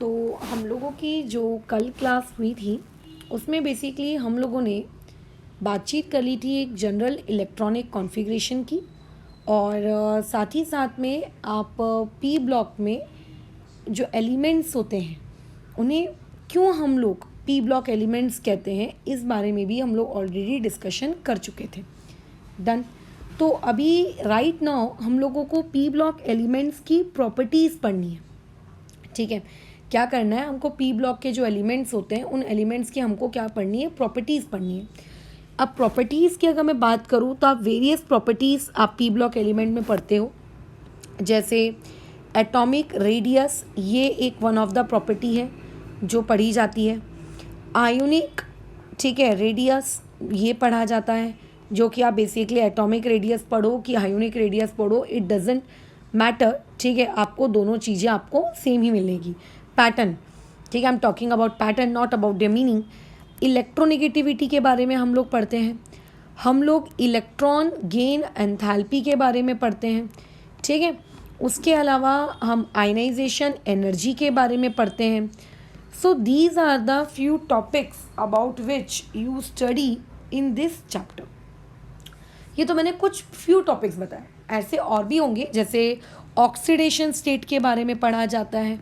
तो हम लोगों की जो कल क्लास हुई थी उसमें बेसिकली हम लोगों ने बातचीत कर ली थी एक जनरल इलेक्ट्रॉनिक कॉन्फ़िगरेशन की। और साथ ही साथ में आप पी ब्लॉक में जो एलिमेंट्स होते हैं उन्हें क्यों हम लोग पी ब्लॉक एलिमेंट्स कहते हैं इस बारे में भी हम लोग ऑलरेडी डिस्कशन कर चुके थे। डन। तो अभी राइट नाउ हम लोगों को पी ब्लॉक एलिमेंट्स की प्रॉपर्टीज़ पढ़नी है। ठीक है, क्या करना है हमको, पी ब्लॉक के जो एलिमेंट्स होते हैं उन एलिमेंट्स की हमको क्या पढ़नी है, प्रॉपर्टीज़ पढ़नी है। अब प्रॉपर्टीज़ की अगर मैं बात करूँ तो आप वेरियस प्रॉपर्टीज़ आप पी ब्लॉक एलिमेंट में पढ़ते हो, जैसे एटॉमिक रेडियस, ये एक वन ऑफ द प्रॉपर्टी है जो पढ़ी जाती है। आयोनिक, ठीक है, रेडियस ये पढ़ा जाता है, जो कि आप बेसिकली एटॉमिक रेडियस पढ़ो कि आयोनिक रेडियस पढ़ो, इट डजेंट मैटर। ठीक है, आपको दोनों चीज़ें आपको सेम ही मिलेगी। पैटर्न, ठीक है, I am talking about pattern not about the meaning. Electronegativity के बारे में हम लोग पढ़ते हैं, हम लोग इलेक्ट्रॉन गेन एंथैल्पी के बारे में पढ़ते हैं। ठीक है, उसके अलावा हम आयनाइजेशन एनर्जी के बारे में पढ़ते हैं। So these are the few topics about which you study in this chapter. ये तो मैंने कुछ फ्यू टॉपिक्स बताए, ऐसे और भी होंगे, जैसे ऑक्सीडेशन स्टेट के बारे में पढ़ा जाता है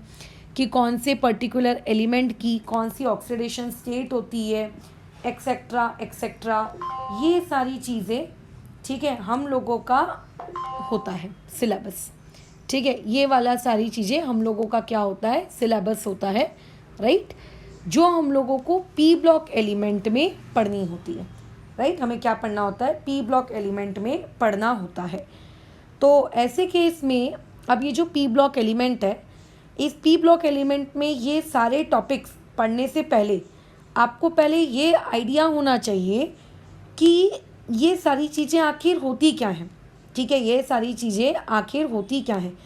कि कौन से पर्टिकुलर एलिमेंट की कौन सी ऑक्सीडेशन स्टेट होती है, एक्सेट्रा एक्सेट्रा, ये सारी चीज़ें, ठीक है, हम लोगों का होता है सिलेबस। ठीक है, ये वाला सारी चीज़ें हम लोगों का क्या होता है, सिलेबस होता है, राइट, जो हम लोगों को पी ब्लॉक एलिमेंट में पढ़नी होती है। राइट, हमें क्या पढ़ना होता है, पी ब्लॉक एलिमेंट में पढ़ना होता है। तो ऐसे केस में अब ये जो पी ब्लॉक एलिमेंट है, इस पी ब्लॉक एलिमेंट में ये सारे टॉपिक्स पढ़ने से पहले आपको पहले ये आइडिया होना चाहिए कि ये सारी चीज़ें आखिर होती क्या हैं। ठीक है, ये सारी चीज़ें आखिर होती क्या हैं।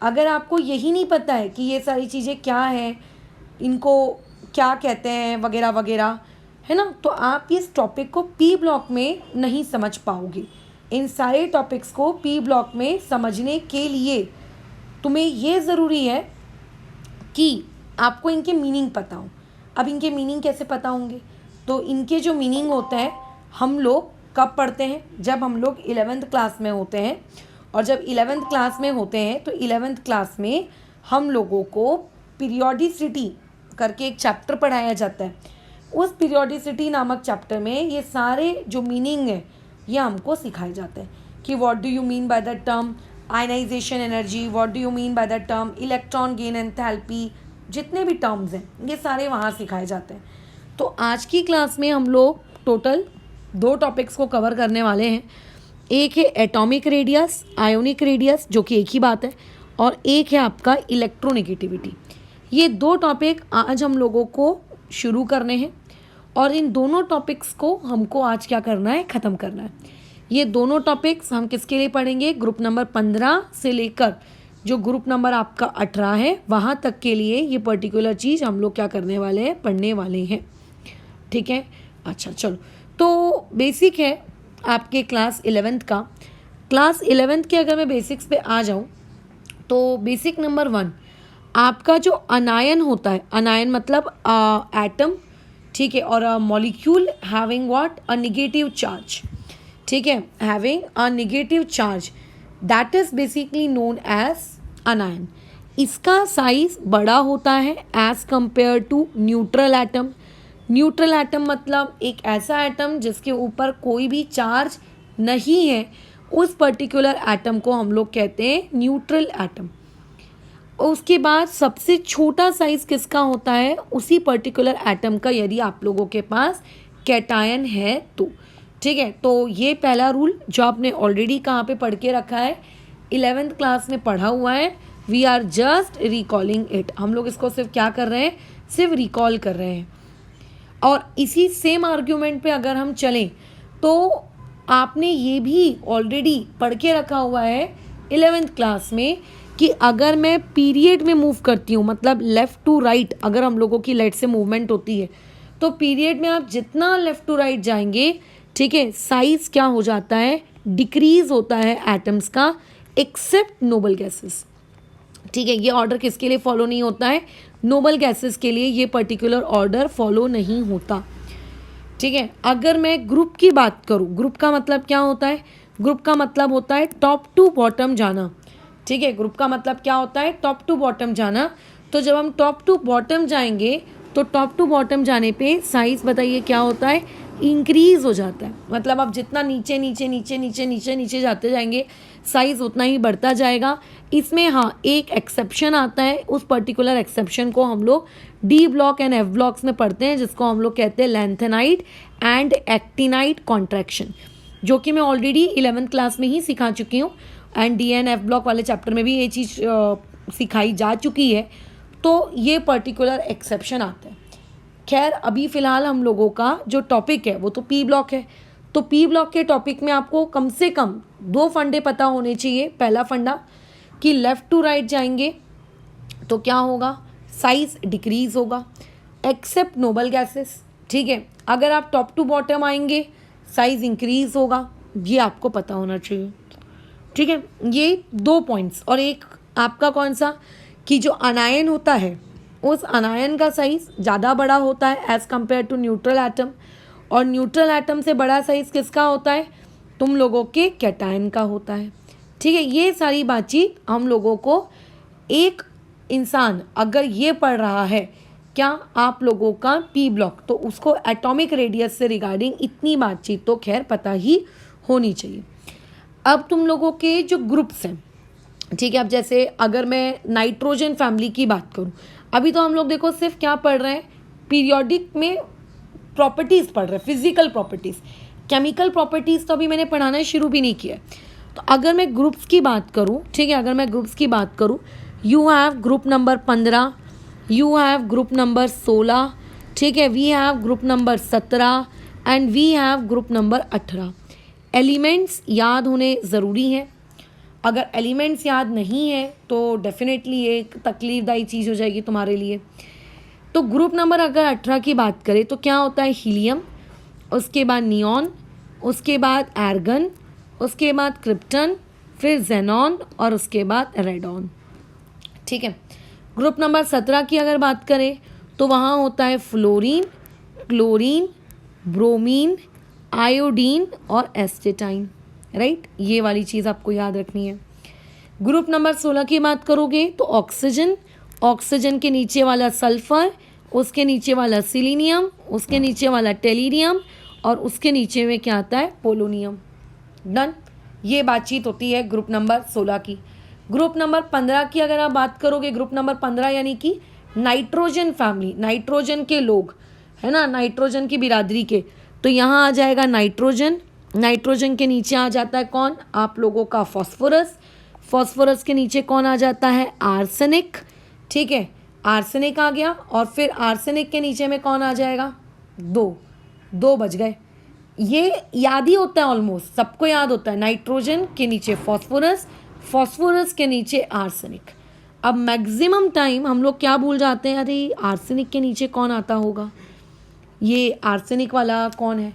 अगर आपको यही नहीं पता है कि ये सारी चीज़ें क्या हैं, इनको क्या कहते हैं वगैरह वगैरह, है ना, तो आप इस टॉपिक को पी ब्लॉक में नहीं समझ पाओगे। इन सारे टॉपिक्स को पी ब्लॉक में समझने के लिए तुम्हें ये ज़रूरी है कि आपको इनके मीनिंग पता हो। अब इनके मीनिंग कैसे पता होंगे, तो इनके जो मीनिंग होते हैं हम लोग कब पढ़ते हैं, जब हम लोग 11th क्लास में होते हैं। और जब 11th क्लास में होते हैं तो 11th क्लास में हम लोगों को पीरियोडिसिटी करके एक चैप्टर पढ़ाया जाता है। उस पीरियोडिसिटी नामक चैप्टर में ये सारे जो मीनिंग है ये हमको सिखाए जाते हैं कि what do you mean by the term ionization energy, what do you mean by the term electron gain enthalpy, जितने भी टर्म्स हैं ये सारे वहाँ सिखाए जाते हैं। तो आज की क्लास में हम लोग टोटल 2 टॉपिक्स को कवर करने वाले हैं। एक है एटॉमिक रेडियस, आयोनिक रेडियस, जो कि एक ही बात है, और एक है आपका इलेक्ट्रोनेगेटिविटी। ये 2 टॉपिक आज हम लोगों को शुरू करने हैं और इन दोनों टॉपिक्स को हमको आज क्या करना है, ख़त्म करना है। ये दोनों टॉपिक्स हम किसके लिए पढ़ेंगे, ग्रुप नंबर 15 से लेकर जो ग्रुप नंबर आपका 18 है वहाँ तक के लिए ये पर्टिकुलर चीज़ हम लोग क्या करने वाले हैं, पढ़ने वाले हैं। ठीक है, अच्छा चलो, तो बेसिक है आपके क्लास 11th का। क्लास 11th के अगर मैं बेसिक्स पे आ जाऊँ तो बेसिक नंबर 1 आपका जो अनायन होता है, अनायन मतलब एटम, ठीक है, और molecule having what, a negative charge. ठीक है, having a negative charge, that is basically known as anion. इसका साइज बड़ा होता है as compare to neutral atom. Neutral atom मतलब एक ऐसा एटम जिसके ऊपर कोई भी चार्ज नहीं है, उस पर्टिकुलर एटम को हम लोग कहते हैं न्यूट्रल एटम। उसके बाद सबसे छोटा साइज़ किसका होता है, उसी पर्टिकुलर एटम का, यदि आप लोगों के पास कैटायन है तो। ठीक है, तो ये पहला रूल जो आपने ऑलरेडी कहाँ पे पढ़ के रखा है, 11th क्लास में पढ़ा हुआ है। We are just recalling it, हम लोग इसको सिर्फ क्या कर रहे हैं, सिर्फ रिकॉल कर रहे हैं। और इसी सेम आर्ग्यूमेंट पे अगर हम चलें तो आपने ये भी ऑलरेडी पढ़ के रखा हुआ है 11th क्लास में कि अगर मैं पीरियड में मूव करती हूँ, मतलब लेफ़्ट टू राइट अगर हम लोगों की लेट से मूवमेंट होती है, तो पीरियड में आप जितना लेफ़्ट टू राइट जाएंगे, ठीक है, साइज़ क्या हो जाता है, डिक्रीज़ होता है एटम्स का, एक्सेप्ट नोबल गैसेस। ठीक है, ये ऑर्डर किसके लिए फॉलो नहीं होता है, नोबल गैसेस के लिए ये पर्टिकुलर ऑर्डर फॉलो नहीं होता। ठीक है, अगर मैं ग्रुप की बात करूँ, ग्रुप का मतलब क्या होता है? ग्रुप का मतलब होता है टॉप टू बॉटम जाना। ठीक है, ग्रुप का मतलब क्या होता है? टॉप टू बॉटम जाना। तो जब हम टॉप टू बॉटम जाएंगे तो टॉप टू बॉटम जाने पे साइज बताइए क्या होता है? इंक्रीज हो जाता है। मतलब आप जितना नीचे नीचे नीचे नीचे नीचे नीचे जाते जाएंगे साइज उतना ही बढ़ता जाएगा। इसमें हाँ एक एक्सेप्शन आता है, उस पर्टिकुलर एक्सेप्शन को हम लोग D block and F blocks में पढ़ते हैं, जिसको हम लोग कहते हैं लेंथेनाइट एंड एक्टिनाइट कॉन्ट्रैक्शन, जो कि मैं ऑलरेडी 11th क्लास में ही सिखा चुकी हूँ and D and F block वाले चैप्टर में भी ये चीज़ सिखाई जा चुकी है। तो ये पर्टिकुलर एक्सेप्शन आता है। खैर अभी फ़िलहाल हम लोगों का जो टॉपिक है वो तो पी ब्लॉक है। तो पी ब्लॉक के टॉपिक में आपको कम से कम 2 फंडे पता होने चाहिए। पहला फंडा कि लेफ़्ट टू राइट जाएंगे तो क्या होगा? साइज डिक्रीज होगा एक्सेप्ट नोबल गैसेस। ठीक है, अगर आप टॉप टू बॉटम आएंगे साइज इंक्रीज होगा, ये आपको पता होना चाहिए। ठीक है, ये 2 पॉइंट्स। और एक आपका कौन सा कि जो अनायन होता है उस अनायन का साइज ज़्यादा बड़ा होता है as compare to neutral atom, और न्यूट्रल एटम से बड़ा साइज किसका होता है? तुम लोगों के कैटायन का होता है। ठीक है, ये सारी बातचीत हम लोगों को, एक इंसान अगर ये पढ़ रहा है क्या आप लोगों का पी ब्लॉक, तो उसको एटॉमिक रेडियस से रिगार्डिंग इतनी बातचीत तो खैर पता ही होनी चाहिए। अब तुम लोगों के जो ग्रुप्स हैं, ठीक है, अब जैसे अगर मैं नाइट्रोजन फैमिली की बात करूं, अभी तो हम लोग देखो सिर्फ क्या पढ़ रहे हैं? पीरियोडिक में प्रॉपर्टीज़ पढ़ रहे हैं, फिजिकल प्रॉपर्टीज़। केमिकल प्रॉपर्टीज़ तो अभी मैंने पढ़ाना शुरू भी नहीं किया। तो अगर मैं ग्रुप्स की बात करूं, ठीक है, अगर मैं ग्रुप्स की बात करूं, you have group number 15, you have group number 16, ठीक है, we have group number 17 and we have group number 18। Elements याद होने ज़रूरी हैं। अगर एलिमेंट्स याद नहीं है तो डेफिनेटली ये एक तकलीफदायी चीज़ हो जाएगी तुम्हारे लिए। तो ग्रुप नंबर अगर 18 की बात करें तो क्या होता है? हीलियम, उसके बाद नियॉन, उसके बाद आर्गन, उसके बाद क्रिप्टन, फिर जेनॉन और उसके बाद रेडॉन। ठीक है, ग्रुप नंबर 17 की अगर बात करें तो वहाँ होता है फ्लोरीन, क्लोरीन, ब्रोमीन, आयोडीन और एस्टेटाइन। राइट, ये वाली चीज़ आपको याद रखनी है। ग्रुप नंबर 16 की बात करोगे तो ऑक्सीजन, ऑक्सीजन के नीचे वाला सल्फर, उसके नीचे वाला सिलीनियम, उसके नीचे वाला टेलीरियम और उसके नीचे में क्या आता है? पोलोनियम। डन, ये बातचीत होती है ग्रुप नंबर 16 की। ग्रुप नंबर 15 की अगर आप बात करोगे, ग्रुप नंबर 15 यानी कि नाइट्रोजन फैमिली, नाइट्रोजन के लोग है ना, नाइट्रोजन की बिरादरी के, तो यहाँ आ जाएगा नाइट्रोजन। नाइट्रोजन के नीचे आ जाता है कौन? आप लोगों का फॉस्फोरस। फॉस्फोरस के नीचे कौन आ जाता है? आर्सेनिक। ठीक है, आर्सेनिक आ गया और फिर आर्सेनिक के नीचे में कौन आ जाएगा? 2 बज गए। ये याद ही होता है, ऑलमोस्ट सबको याद होता है। नाइट्रोजन के नीचे फॉस्फोरस, फॉस्फोरस के नीचे आर्सेनिक। अब मैक्सिमम टाइम हम लोग क्या भूल जाते हैं? अरे आर्सेनिक के नीचे कौन आता होगा? ये आर्सेनिक वाला कौन है?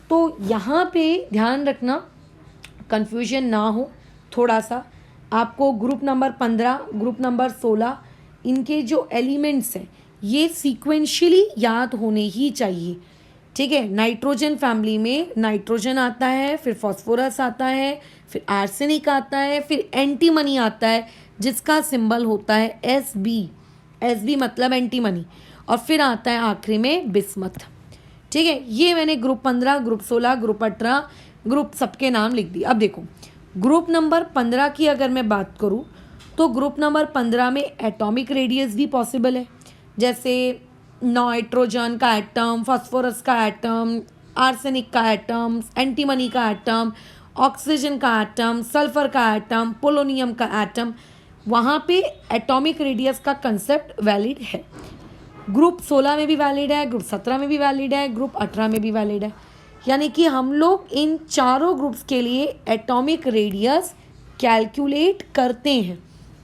तो यहाँ पे ध्यान रखना, कन्फ्यूजन ना हो थोड़ा सा। आपको ग्रुप नंबर 15, ग्रुप नंबर 16 इनके जो एलिमेंट्स हैं ये सीक्वेंशियली याद होने ही चाहिए। ठीक है, नाइट्रोजन फैमिली में नाइट्रोजन आता है, फिर फॉस्फोरस आता है, फिर आर्सेनिक आता है, फिर एंटीमनी आता है जिसका सिंबल होता है Sb। Sb मतलब एंटीमनी, और फिर आता है आखिरी में बिस्मथ। ठीक है, ये मैंने ग्रुप 15, ग्रुप 16, ग्रुप 18 ग्रुप सबके नाम लिख दिए। अब देखो ग्रुप नंबर 15 की अगर मैं बात करूँ तो ग्रुप नंबर 15 में एटॉमिक रेडियस भी पॉसिबल है, जैसे नाइट्रोजन का एटम, फास्फोरस का एटम, आर्सेनिक का एटम, एंटीमनी का एटम, ऑक्सीजन का एटम, सल्फर का एटम, पोलोनियम का एटम, वहाँ पे एटॉमिक रेडियस का कंसेप्ट वैलिड है। ग्रुप 16 में भी वैलिड है, ग्रुप 17 में भी वैलिड है, ग्रुप 18 में भी वैलिड है। यानी कि हम लोग इन चारों ग्रुप्स के लिए एटॉमिक रेडियस कैलकुलेट करते हैं।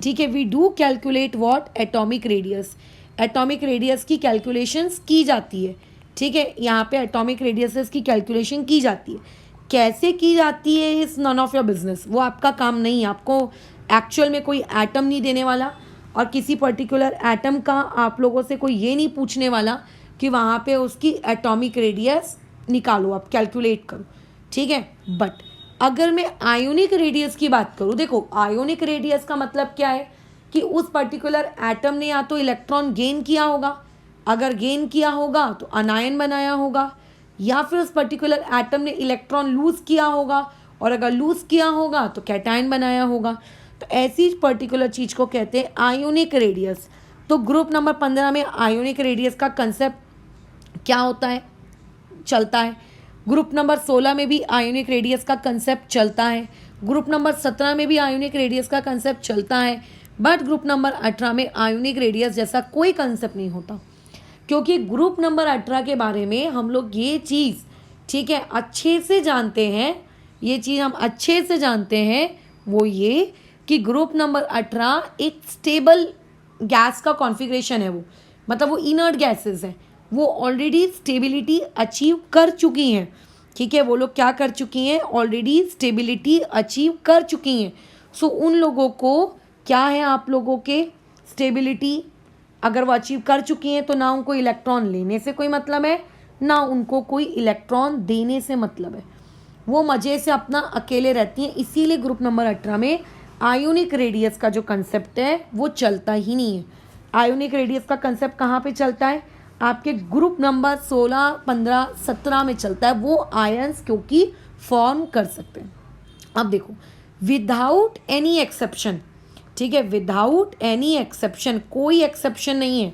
ठीक है, we do calculate what? Atomic radius. Atomic radius की कैलकुलेशंस की जाती है। ठीक है, यहाँ पे एटॉमिक रेडियसेस की कैलकुलेशन की जाती है। कैसे की जाती है is none of your business, वो आपका काम नहीं है। आपको एक्चुअल में कोई एटम नहीं देने वाला, और किसी पर्टिकुलर एटम का आप लोगों से कोई ये नहीं पूछने वाला कि वहाँ पे उसकी एटॉमिक रेडियस निकालो, आप कैलकुलेट करो, ठीक है। बट अगर मैं आयोनिक रेडियस की बात करूँ, देखो आयोनिक रेडियस का मतलब क्या है कि उस पर्टिकुलर एटम ने या तो इलेक्ट्रॉन गेन किया होगा, अगर गेन किया होगा तो अनायन बनाया होगा, या फिर उस पर्टिकुलर एटम ने इलेक्ट्रॉन लूज किया होगा, और अगर लूज किया होगा तो कैटायन बनाया होगा। तो ऐसी पर्टिकुलर चीज़ को कहते हैं आयोनिक रेडियस। तो ग्रुप नंबर 15 में आयोनिक रेडियस का कंसेप्ट क्या होता है, चलता है। ग्रुप नंबर 16 में भी आयोनिक रेडियस का कंसेप्ट चलता है। ग्रुप नंबर 17 में भी आयोनिक रेडियस का कंसेप्ट चलता है। बट ग्रुप नंबर 18 में आयोनिक रेडियस जैसा कोई कंसेप्ट नहीं होता, क्योंकि ग्रुप नंबर 18 के बारे में हम लोग ये चीज़, ठीक है, अच्छे से जानते हैं। ये चीज़ हम अच्छे से जानते हैं, वो ये कि ग्रुप नंबर 18 एक स्टेबल गैस का कॉन्फ़िगरेशन है। वो मतलब वो इनर्ट गैसेस हैं, वो ऑलरेडी स्टेबिलिटी अचीव कर चुकी हैं, ठीक है। वो लोग क्या कर चुकी हैं, ऑलरेडी स्टेबिलिटी अचीव कर चुकी हैं। सो उन लोगों को क्या है, आप लोगों के स्टेबिलिटी अगर वो अचीव कर चुकी हैं तो ना उनको इलेक्ट्रॉन लेने से कोई मतलब है, ना उनको कोई इलेक्ट्रॉन देने से मतलब है। वो मज़े से अपना अकेले रहती हैं। इसीलिए ग्रुप नंबर 18 में आयोनिक रेडियस का जो कंसेप्ट है वो चलता ही नहीं है। आयोनिक रेडियस का कंसेप्ट कहाँ पे चलता है, आपके ग्रुप नंबर 16, 15, 17 में चलता है। वो आयंस क्योंकि फॉर्म कर सकते हैं। अब देखो, विदाउट एनी एक्सेप्शन, ठीक है, विदाउट एनी एक्सेप्शन, कोई एक्सेप्शन नहीं है,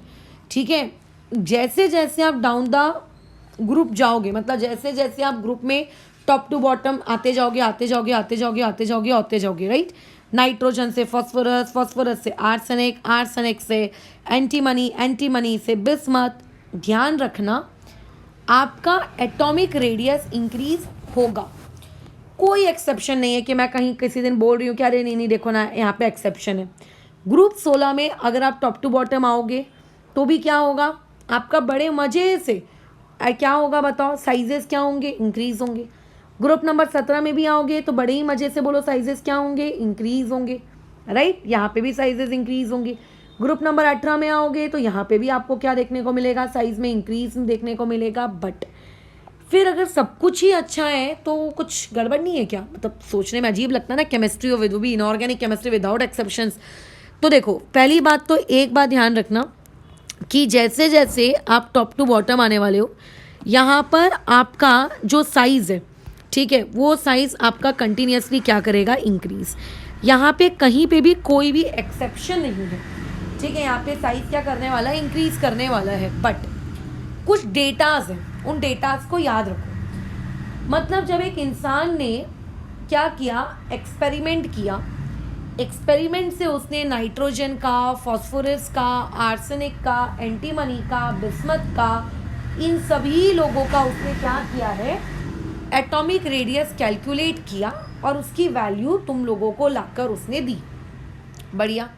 ठीक है। जैसे जैसे आप डाउन द ग्रुप जाओगे, मतलब जैसे जैसे आप ग्रुप में टॉप टू बॉटम आते जाओगे, आते जाओगे, आते जाओगे, आते जाओगे, आते जाओगे, राइट। नाइट्रोजन से फॉस्फोरस, फॉस्फोरस से आर्सेनिक, आर्सेनिक से एंटीमनी, एंटीमनी से बिस्मथ। ध्यान रखना, आपका एटॉमिक रेडियस इंक्रीज होगा। कोई एक्सेप्शन नहीं है कि मैं कहीं किसी दिन बोल रही हूँ कि अरे नहीं नहीं देखो ना यहाँ पे एक्सेप्शन है। ग्रुप 16 में अगर आप टॉप टू बॉटम आओगे तो भी क्या होगा, आपका बड़े मज़े से क्या होगा बताओ, साइजेस क्या होंगे, इंक्रीज होंगे। ग्रुप नंबर 17 में भी आओगे तो बड़े ही मज़े से बोलो, साइजेस क्या होंगे, इंक्रीज होंगे, राइट। यहाँ पे भी साइजेस इंक्रीज होंगे। ग्रुप नंबर 18 में आओगे तो यहाँ पे भी आपको क्या देखने को मिलेगा, साइज में इंक्रीज देखने को मिलेगा। बट फिर अगर सब कुछ ही अच्छा है तो कुछ गड़बड़ नहीं है क्या, मतलब सोचने में अजीब लगता है ना, केमिस्ट्री और वो भी इनऑर्गेनिक केमिस्ट्री विदाउट एक्सेप्शंस। तो देखो, पहली बात तो एक बात ध्यान रखना कि जैसे जैसे आप टॉप टू बॉटम आने वाले हो, यहाँ पर आपका जो साइज़ है, ठीक है, वो साइज़ आपका कंटिन्यूसली क्या करेगा, इंक्रीज। यहाँ पे कहीं पे भी कोई भी एक्सेप्शन नहीं है, ठीक है। यहाँ पे साइज़ क्या करने वाला है, इंक्रीज करने वाला है। बट कुछ डेटाज हैं, उन डेटाज को याद रखो। मतलब जब एक इंसान ने क्या किया, एक्सपेरिमेंट किया, एक्सपेरिमेंट से उसने नाइट्रोजन का, फॉस्फोरस का, आर्सेनिक का, एंटीमनी का, बिस्मथ का, इन सभी लोगों का उसने क्या किया है, एटॉमिक रेडियस कैलकुलेट किया और उसकी वैल्यू तुम लोगों को लाकर उसने दी। बढ़िया।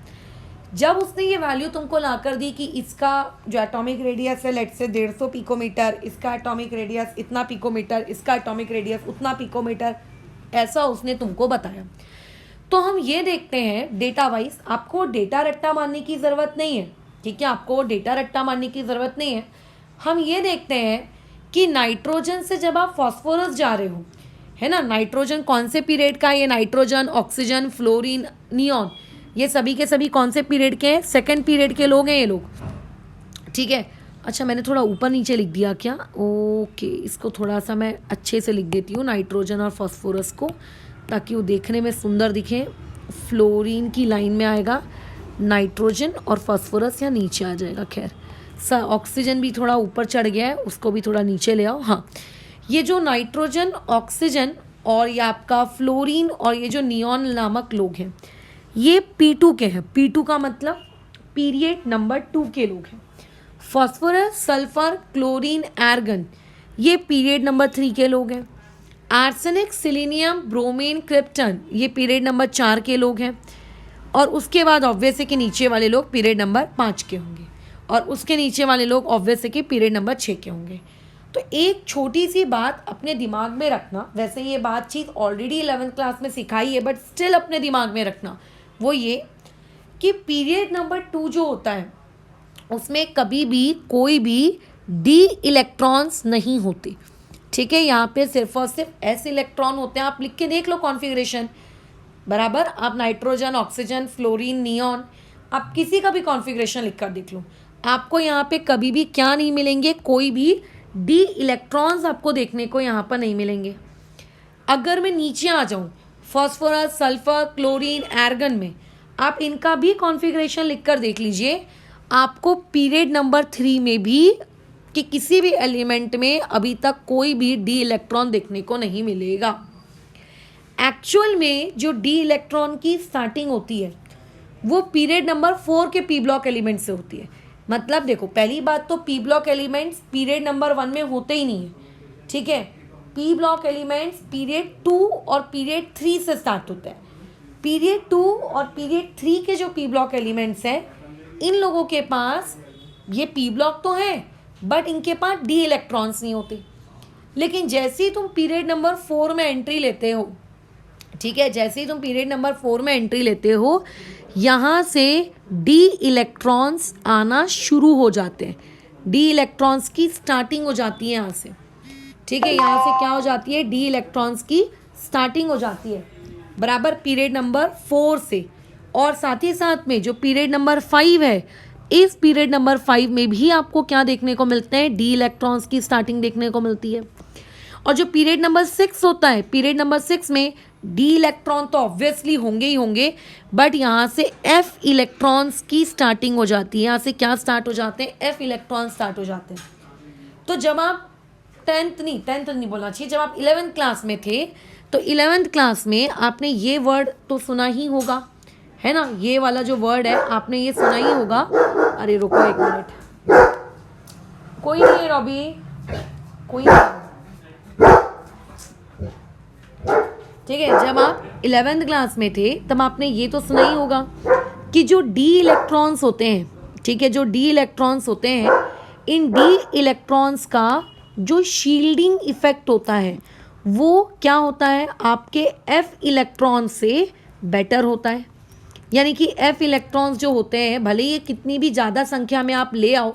जब उसने ये वैल्यू तुमको लाकर दी कि इसका जो एटॉमिक रेडियस है लेट्स से 150 पिकोमीटर, इसका एटॉमिक रेडियस इतना पिकोमीटर, इसका एटॉमिक रेडियस उतना पिकोमीटर, ऐसा उसने तुमको बताया। तो हम ये देखते हैं डेटा वाइज, आपको डेटा रट्टा मारने की ज़रूरत नहीं है, ठीक है, आपको डेटा रट्टा मारने की ज़रूरत नहीं है। हम ये देखते हैं कि नाइट्रोजन से जब आप फॉस्फोरस जा रहे हो, है ना, नाइट्रोजन कौन से पीरियड का है, ये नाइट्रोजन, ऑक्सीजन, फ्लोरीन, नियॉन, ये सभी के सभी कौन से पीरियड के हैं, सेकंड पीरियड के लोग हैं ये लोग, ठीक है। अच्छा, मैंने थोड़ा ऊपर नीचे लिख दिया क्या, ओके, इसको थोड़ा सा मैं अच्छे से लिख देती हूँ, नाइट्रोजन और फॉस्फोरस को, ताकि वो देखने में सुंदर दिखे। फ्लोरीन की लाइन में आएगा नाइट्रोजन और फॉस्फोरस यहाँ नीचे आ जाएगा। खैर, ऑक्सीजन भी थोड़ा ऊपर चढ़ गया है, उसको भी थोड़ा नीचे ले आओ। हाँ, ये जो नाइट्रोजन, ऑक्सीजन और ये आपका फ्लोरीन और ये जो नियॉन नामक लोग हैं, ये P2 के हैं। P2 का मतलब पीरियड नंबर 2 के लोग हैं। फॉस्फोरस, सल्फर, क्लोरीन, आर्गन, ये पीरियड नंबर 3 के लोग हैं। आर्सेनिक, सिलीनियम, ब्रोमीन, क्रिप्टन, ये पीरियड नंबर 4 के लोग हैं। और उसके बाद ऑब्वियस है कि नीचे वाले लोग पीरियड नंबर 5 के होंगे, और उसके नीचे वाले लोग ऑब्वियस है कि पीरियड नंबर 6 के होंगे। तो एक छोटी सी बात अपने दिमाग में रखना, वैसे ये बातचीत ऑलरेडी 11th क्लास में सिखाई है, बट स्टिल अपने दिमाग में रखना, वो ये कि पीरियड नंबर 2 जो होता है उसमें कभी भी कोई भी डी इलेक्ट्रॉन्स नहीं होते। ठीक है, यहाँ पे सिर्फ और सिर्फ एस इलेक्ट्रॉन होते हैं। आप लिख के देख लो कॉन्फ़िगरेशन, बराबर। आप नाइट्रोजन, ऑक्सीजन, फ्लोरीन, नियॉन, आप किसी का भी कॉन्फ़िगरेशन लिख कर देख लो, आपको यहाँ पे कभी भी क्या नहीं मिलेंगे, कोई भी डी इलेक्ट्रॉन्स आपको देखने को यहाँ पर नहीं मिलेंगे। अगर मैं नीचे आ जाऊँ फॉस्फोरस, सल्फर, क्लोरीन, आर्गन में, आप इनका भी कॉन्फ़िगरेशन लिख कर देख लीजिए, आपको पीरियड नंबर 3 में भी कि किसी भी एलिमेंट में अभी तक कोई भी डी इलेक्ट्रॉन देखने को नहीं मिलेगा। एक्चुअल में जो डी इलेक्ट्रॉन की स्टार्टिंग होती है वो पीरियड नंबर 4 के पी ब्लॉक एलिमेंट से होती है। मतलब देखो, पहली बात तो P block elements period number 1 में होते ही नहीं है। ठीक है, पी ब्लॉक एलिमेंट्स पीरियड 2 और पीरियड 3 से स्टार्ट होता है। पीरियड 2 और पीरियड 3 के जो पी ब्लॉक एलिमेंट्स हैं, इन लोगों के पास ये पी ब्लॉक तो हैं बट इनके पास डी इलेक्ट्रॉन्स नहीं होते। लेकिन जैसे ही तुम पीरियड नंबर 4 में एंट्री लेते हो, ठीक है, जैसे ही तुम पीरियड नंबर 4 में एंट्री लेते हो, यहाँ से डी इलेक्ट्रॉन्स आना शुरू हो जाते हैं। डी इलेक्ट्रॉन्स की स्टार्टिंग हो जाती है यहाँ से। ठीक है, यहाँ से क्या हो जाती है, डी इलेक्ट्रॉन्स की स्टार्टिंग हो जाती है, बराबर, पीरियड नंबर 4 से। और साथ ही साथ में जो पीरियड नंबर 5 है, इस पीरियड नंबर 5 में भी आपको क्या देखने को मिलते हैं, डी इलेक्ट्रॉन्स की स्टार्टिंग देखने को मिलती है। और जो पीरियड नंबर 6 होता है, पीरियड नंबर 6 में डी इलेक्ट्रॉन तो ऑब्वियसली होंगे ही होंगे, बट यहाँ से एफ इलेक्ट्रॉन्स की स्टार्टिंग हो जाती है। यहाँ से क्या स्टार्ट हो जाते हैं, एफ इलेक्ट्रॉन स्टार्ट हो जाते हैं। तो जब आप टेंथ नहीं बोलना चाहिए, जब आप 11th क्लास में थे, तो 11th क्लास में आपने ये वर्ड तो सुना ही होगा, है ना, ये वाला जो वर्ड है आपने ये सुना ही होगा। अरे रुको एक मिनट, कोई नहीं है रॉबी, कोई नहीं। ठीक है, जब आप 11th क्लास में थे तब आपने ये तो सुना ही होगा कि जो डी इलेक्ट्रॉन्स होते हैं, ठीक है, जो डी इलेक्ट्रॉन्स होते हैं, इन डी इलेक्ट्रॉन्स का जो शील्डिंग इफेक्ट होता है वो क्या होता है, आपके एफ इलेक्ट्रॉन से बेटर होता है। यानी कि एफ इलेक्ट्रॉन्स जो होते हैं, भले ये कितनी भी ज़्यादा संख्या में आप ले आओ,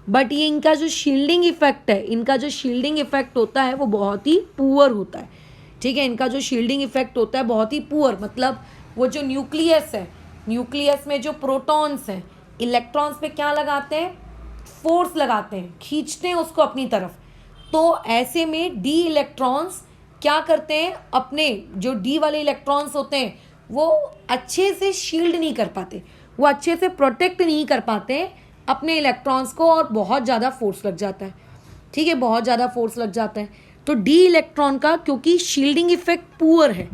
बट ये इनका जो शील्डिंग इफेक्ट है, इनका जो शील्डिंग इफेक्ट होता है वो बहुत ही पुअर होता है। ठीक है, इनका जो शील्डिंग इफेक्ट होता है बहुत ही पुअर, मतलब वो जो न्यूक्लियस है, न्यूक्लियस में जो प्रोटॉन्स हैं, इलेक्ट्रॉन्स पे क्या लगाते हैं, फोर्स लगाते हैं, खींचते हैं उसको अपनी तरफ। तो ऐसे में डी इलेक्ट्रॉन्स क्या करते हैं, अपने जो डी वाले इलेक्ट्रॉन्स होते हैं वो अच्छे से शील्ड नहीं कर पाते, वो अच्छे से प्रोटेक्ट नहीं कर पाते अपने इलेक्ट्रॉन्स को, और बहुत ज़्यादा फोर्स लग जाता है। ठीक है, बहुत ज़्यादा फोर्स लग जाता है। तो डी इलेक्ट्रॉन का क्योंकि शील्डिंग इफेक्ट पुअर है,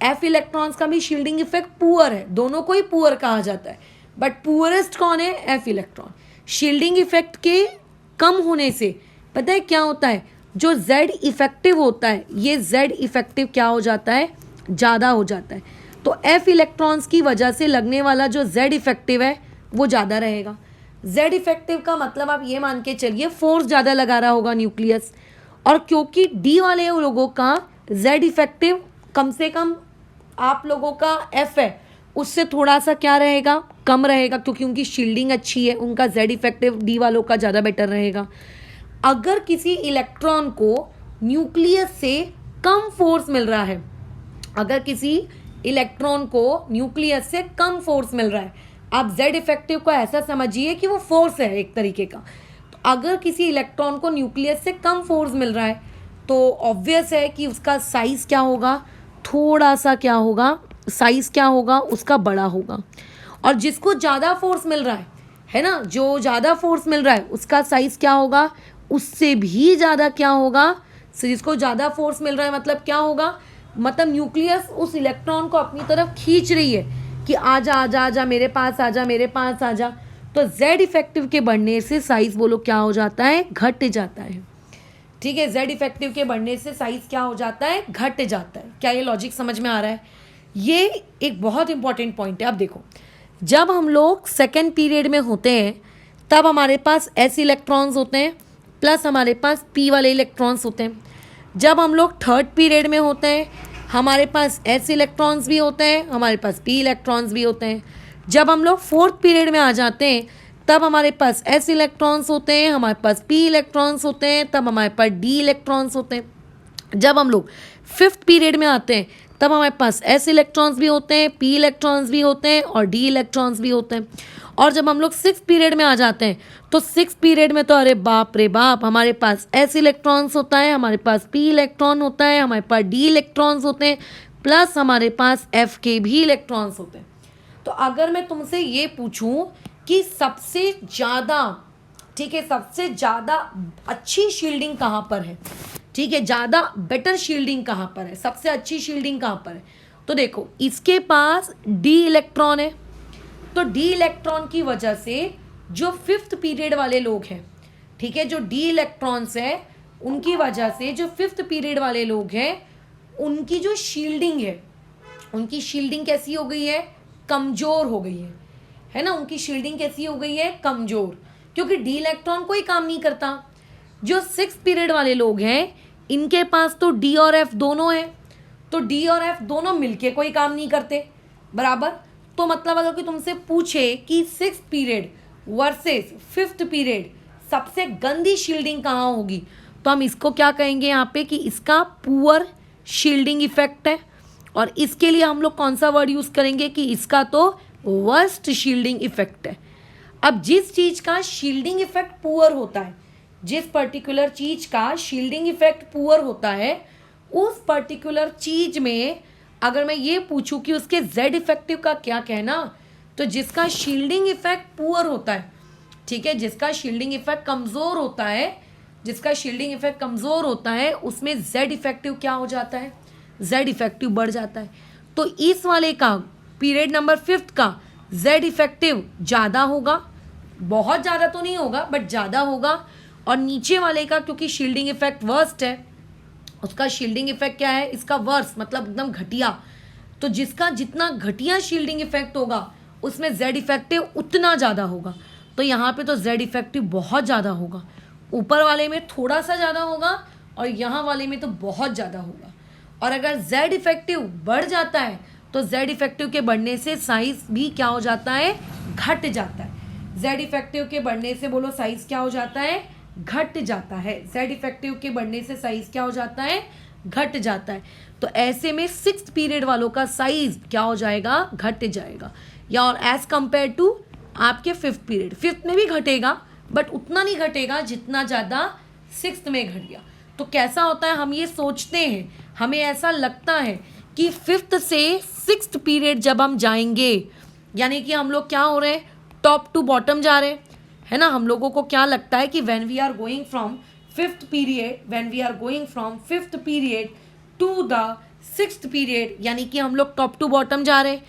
एफ इलेक्ट्रॉन्स का भी शील्डिंग इफेक्ट पुअर है, दोनों को ही पुअर कहा जाता है, बट पुअरेस्ट कौन है, एफ इलेक्ट्रॉन। शील्डिंग इफेक्ट के कम होने से पता है क्या होता है, जो जेड इफेक्टिव होता है, ये जेड इफेक्टिव क्या हो जाता है, ज़्यादा हो जाता है। तो एफ इलेक्ट्रॉन्स की वजह से लगने वाला जो जेड इफेक्टिव है वो ज़्यादा रहेगा। जेड इफेक्टिव का मतलब आप ये मान के चलिए फोर्स ज़्यादा लगा रहा होगा न्यूक्लियस, और क्योंकि डी वाले लोगों का जेड इफेक्टिव कम से कम आप लोगों का एफ है उससे थोड़ा सा क्या रहेगा, कम रहेगा, क्योंकि उनकी शील्डिंग अच्छी है, उनका जेड इफेक्टिव डी वालों का ज़्यादा बेटर रहेगा। अगर किसी इलेक्ट्रॉन को न्यूक्लियस से कम फोर्स मिल रहा है, अगर किसी इलेक्ट्रॉन को न्यूक्लियस से कम फोर्स मिल रहा है, आप जेड इफेक्टिव को ऐसा समझिए कि वो फोर्स है एक तरीके का। तो अगर किसी इलेक्ट्रॉन को न्यूक्लियस से कम फोर्स मिल रहा है तो ऑब्वियस है कि उसका साइज़ क्या होगा, थोड़ा सा क्या होगा, साइज़ क्या होगा, उसका बड़ा होगा। और जिसको ज़्यादा फोर्स मिल रहा है ना, जो ज़्यादा फोर्स मिल रहा है उसका साइज़ क्या होगा, उससे भी ज़्यादा क्या होगा। जिसको ज़्यादा फोर्स मिल रहा है मतलब क्या होगा, मतलब न्यूक्लियस उस इलेक्ट्रॉन को अपनी तरफ खींच रही है कि आजा आजा आजा मेरे पास आजा, मेरे पास आजा। तो जेड इफेक्टिव के बढ़ने से साइज़ बोलो क्या हो जाता है, घट जाता है। ठीक है, जेड इफेक्टिव के बढ़ने से साइज़ क्या हो जाता है, घट जाता है। क्या ये लॉजिक समझ में आ रहा है? ये एक बहुत इंपॉर्टेंट पॉइंट है। अब देखो, जब हम लोग सेकेंड पीरियड में होते हैं तब हमारे पास एस इलेक्ट्रॉन्स होते हैं प्लस हमारे पास पी वाले इलेक्ट्रॉन्स होते हैं। जब हम लोग थर्ड पीरियड में होते हैं हमारे पास एस इलेक्ट्रॉन्स भी होते हैं, हमारे पास पी इलेक्ट्रॉन्स भी होते हैं। जब हम लोग फोर्थ पीरियड में आ जाते हैं तब हमारे पास s इलेक्ट्रॉन्स होते हैं, हमारे पास p इलेक्ट्रॉन्स होते हैं, तब हमारे पास d इलेक्ट्रॉन्स होते हैं। जब हम लोग फिफ्थ पीरियड में आते हैं तब हमारे पास s इलेक्ट्रॉन्स भी होते हैं, p इलेक्ट्रॉन्स भी होते हैं और d इलेक्ट्रॉन्स भी होते हैं। और जब हम लोग सिक्स पीरियड में आ जाते हैं तो सिक्स पीरियड में तो अरे बाप रे बाप, हमारे पास s इलेक्ट्रॉन्स होता है, हमारे पास p इलेक्ट्रॉन होता है, हमारे पास d इलेक्ट्रॉन्स होते हैं, प्लस हमारे पास f के भी इलेक्ट्रॉन्स होते हैं। तो अगर मैं तुमसे ये पूछूं कि सबसे ज़्यादा, ठीक है, सबसे ज़्यादा अच्छी शील्डिंग कहाँ पर है, ठीक है, ज़्यादा बेटर शील्डिंग कहाँ पर है, सबसे अच्छी शील्डिंग कहाँ पर है, तो देखो इसके पास डी इलेक्ट्रॉन है। तो डी इलेक्ट्रॉन की वजह से जो फिफ्थ पीरियड वाले लोग हैं, ठीक है, जो डी इलेक्ट्रॉन्स है उनकी वजह से जो फिफ्थ पीरियड वाले लोग हैं उनकी जो शील्डिंग है, उनकी शील्डिंग कैसी हो गई है, कमज़ोर हो गई है ना, उनकी शील्डिंग कैसी हो गई है, कमज़ोर, क्योंकि डी इलेक्ट्रॉन कोई काम नहीं करता। जो सिक्स पीरियड वाले लोग हैं इनके पास तो डी और एफ दोनों हैं, तो डी और एफ दोनों मिलके कोई काम नहीं करते, बराबर। तो मतलब अगर कोई तुमसे पूछे कि six period versus fifth period सबसे गंदी शील्डिंग कहाँ होगी, तो हम इसको क्या कहेंगे यहाँ पे कि इसका पुअर शील्डिंग इफेक्ट है। और इसके लिए हम लोग कौन सा वर्ड यूज़ करेंगे कि इसका तो वर्स्ट शील्डिंग इफेक्ट है। अब जिस चीज़ का शील्डिंग इफेक्ट पुअर होता है, जिस पर्टिकुलर चीज़ का शील्डिंग इफेक्ट पुअर होता है, उस पर्टिकुलर चीज़ में अगर मैं ये पूछूं कि उसके जेड इफेक्टिव का क्या कहना, तो जिसका शील्डिंग इफेक्ट पुअर होता है, ठीक है, जिसका शील्डिंग इफेक्ट कमज़ोर होता है, जिसका शील्डिंग इफेक्ट कमज़ोर होता है उसमें जेड इफेक्टिव क्या हो जाता है, जेड इफेक्टिव बढ़ जाता है। तो इस वाले का पीरियड नंबर फिफ्थ का जेड इफेक्टिव ज़्यादा होगा, बहुत ज़्यादा तो नहीं होगा बट ज़्यादा होगा। और नीचे वाले का क्योंकि शील्डिंग इफेक्ट वर्स्ट है, उसका शील्डिंग इफेक्ट क्या है, इसका वर्स्ट मतलब एकदम घटिया। तो जिसका जितना घटिया शील्डिंग इफेक्ट होगा उसमें जेड इफेक्टिव उतना ज़्यादा होगा। तो यहाँ पे तो जेड इफेक्टिव बहुत ज़्यादा होगा, ऊपर वाले में थोड़ा सा ज़्यादा होगा और यहाँ वाले में तो बहुत ज़्यादा होगा। और अगर जेड इफेक्टिव बढ़ जाता है तो जेड इफेक्टिव के बढ़ने से साइज भी क्या हो जाता है, घट जाता है। जेड इफेक्टिव के बढ़ने से बोलो साइज क्या हो जाता है, घट जाता है। जेड इफेक्टिव के बढ़ने से साइज क्या हो जाता है, घट जाता है। तो ऐसे में सिक्स्थ पीरियड वालों का साइज क्या हो जाएगा, घट जाएगा। या और एज कंपेयर टू आपके फिफ्थ पीरियड, फिफ्थ में भी घटेगा बट उतना नहीं घटेगा जितना ज़्यादा सिक्स्थ में घट गया। तो कैसा होता है, हम ये सोचते हैं, हमें ऐसा लगता है कि फिफ्थ से सिक्स्थ पीरियड जब हम जाएंगे यानी कि हम लोग क्या हो रहे हैं, टॉप टू बॉटम जा रहे हैं, है ना। हम लोगों को क्या लगता है कि when we are going from fifth period, when we are going from fifth period to the sixth period यानी कि हम लोग टॉप टू बॉटम जा रहे हैं,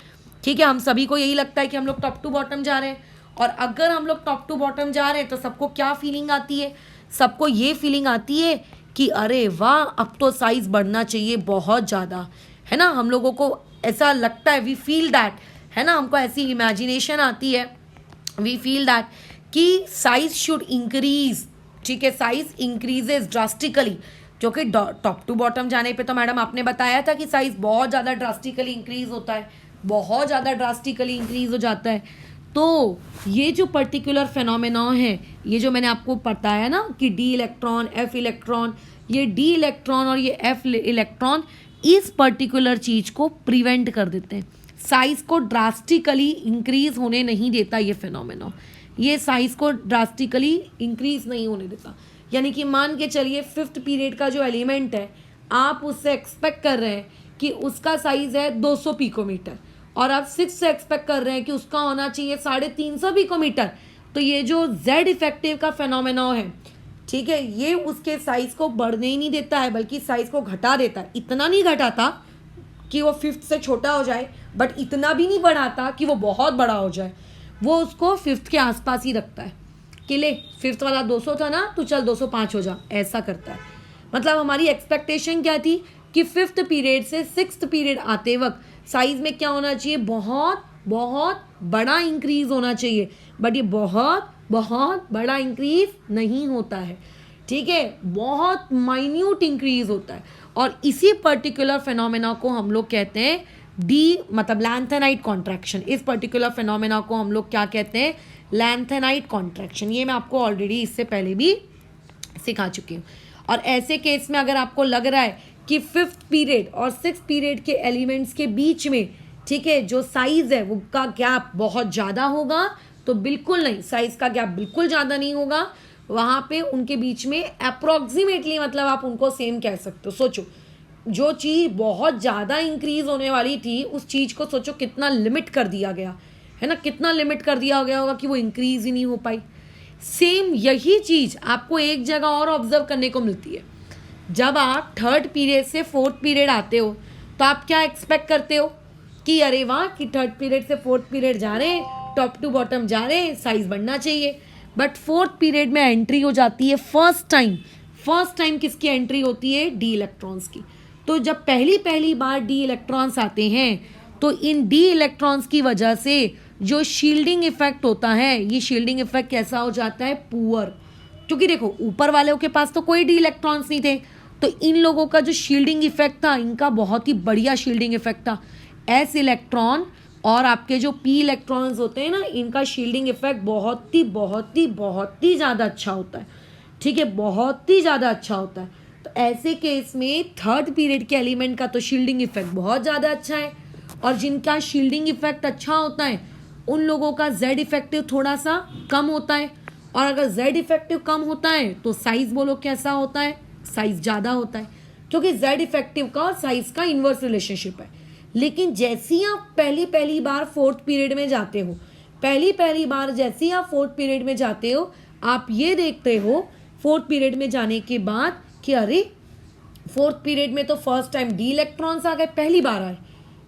ठीक है। हम सभी को यही लगता है कि हम लोग टॉप टू बॉटम जा रहे हैं। और अगर हम लोग टॉप टू बॉटम जा रहे हैं तो सबको क्या फीलिंग आती है, सबको ये फीलिंग आती है कि अरे वाह अब तो साइज बढ़ना चाहिए बहुत ज़्यादा, है ना। हम लोगों को ऐसा लगता है, वी फील दैट, है ना, हमको ऐसी इमेजिनेशन आती है, वी फील दैट कि साइज शुड इंक्रीज, ठीक है, साइज इंक्रीजेज ड्रास्टिकली। जो कि टॉप टू बॉटम जाने पे तो मैडम आपने बताया था कि साइज बहुत ज़्यादा ड्रास्टिकली इंक्रीज होता है, बहुत ज़्यादा ड्रास्टिकली इंक्रीज हो जाता है। तो ये जो पर्टिकुलर फिनोमेना है, ये जो मैंने आपको बताया ना कि डी इलेक्ट्रॉन, एफ इलेक्ट्रॉन, ये डी इलेक्ट्रॉन और ये एफ इलेक्ट्रॉन इस पर्टिकुलर चीज़ को प्रिवेंट कर देते हैं, साइज को ड्रास्टिकली इंक्रीज होने नहीं देता। ये फिनोमेना, ये साइज को ड्रास्टिकली इंक्रीज नहीं होने देता। यानी कि मान के चलिए फिफ्थ पीरियड का जो एलिमेंट है, आप उससे एक्सपेक्ट कर रहे हैं कि उसका साइज है 200 पिकोमीटर और आप सिक्स से एक्सपेक्ट कर रहे हैं कि उसका होना चाहिए 350 पिकोमीटर। तो ये जो जेड इफेक्टिव का फिनोमेना है, ठीक है, ये उसके साइज को बढ़ने ही नहीं देता है बल्कि साइज को घटा देता है। इतना नहीं घटाता कि वो फिफ्थ से छोटा हो जाए बट इतना भी नहीं बढ़ाता कि वो बहुत बड़ा हो जाए, वो उसको फिफ्थ के आसपास ही रखता है कि ले फिफ्थ वाला 200 था ना तो चल 205 हो जा, ऐसा करता है। मतलब हमारी एक्सपेक्टेशन क्या थी कि फिफ्थ पीरियड से सिक्स्थ पीरियड आते वक्त साइज में क्या होना चाहिए, बहुत बहुत बड़ा इंक्रीज होना चाहिए, बट ये बहुत बहुत बड़ा इंक्रीज नहीं होता है, ठीक है, बहुत माइन्यूट इंक्रीज होता है। और इसी पर्टिकुलर फिनोमेना को हम लोग कहते हैं डी मतलब लैंथेनाइट कॉन्ट्रैक्शन, इस पर्टिकुलर फिनोमेना को हम लोग क्या कहते हैं, लैंथेनाइट कॉन्ट्रैक्शन। ये मैं आपको ऑलरेडी इससे पहले भी सिखा चुकी हूँ। और ऐसे केस में अगर आपको लग रहा है कि 5th पीरियड और 6th पीरियड के एलिमेंट्स के बीच में, ठीक है, जो साइज है वो का गैप बहुत ज़्यादा होगा, तो बिल्कुल नहीं, साइज का गैप बिल्कुल ज़्यादा नहीं होगा। वहाँ पे उनके बीच में अप्रोक्सीमेटली, मतलब आप उनको सेम कह सकते हो। सोचो, जो चीज़ बहुत ज़्यादा इंक्रीज होने वाली थी, उस चीज़ को सोचो कितना लिमिट कर दिया गया है ना, कितना लिमिट कर दिया गया होगा कि वो इंक्रीज ही नहीं हो पाई। सेम यही चीज़ आपको एक जगह और ऑब्जर्व करने को मिलती है। जब आप 3rd पीरियड से 4th पीरियड आते हो, तो आप क्या एक्सपेक्ट करते हो कि अरे वाह कि 3rd पीरियड से 4th पीरियड जा रहे हैं, टॉप टू बॉटम जा रहे हैं, साइज बढ़ना चाहिए। बट 4th पीरियड में एंट्री हो जाती है फर्स्ट टाइम किसकी एंट्री होती है, डी इलेक्ट्रॉन्स की। तो जब पहली बार डी इलेक्ट्रॉन्स आते हैं, तो इन डी इलेक्ट्रॉन्स की वजह से जो शील्डिंग इफेक्ट होता है, ये शील्डिंग इफेक्ट कैसा हो जाता है, पुअर। क्योंकि देखो, ऊपर वालों के पास तो कोई डी इलेक्ट्रॉन्स नहीं थे, तो इन लोगों का जो शील्डिंग इफेक्ट था, इनका बहुत ही बढ़िया शील्डिंग इफेक्ट था। एस इलेक्ट्रॉन और आपके जो पी इलेक्ट्रॉन्स होते हैं ना, इनका शील्डिंग इफेक्ट बहुत ही ज़्यादा अच्छा होता है, ठीक है, बहुत ही ज़्यादा अच्छा होता है। तो ऐसे केस में 3rd पीरियड के एलिमेंट का तो शील्डिंग इफेक्ट बहुत ज़्यादा अच्छा है, और जिनका शील्डिंग इफेक्ट अच्छा होता है उन लोगों का जेड इफेक्टिव थोड़ा सा कम होता है। और अगर जेड इफेक्टिव कम होता है तो साइज बोलो कैसा होता है, साइज ज़्यादा होता है, क्योंकि जेड इफेक्टिव का और साइज का इन्वर्स रिलेशनशिप है। लेकिन जैसे ही आप पहली बार 4th पीरियड में जाते हो, पहली बार जैसे ही आप 4th पीरियड में जाते हो, आप ये देखते हो 4th पीरियड में जाने के बाद कि अरे 4th पीरियड में तो फर्स्ट टाइम डी इलेक्ट्रॉन्स आ गए, पहली बार आए,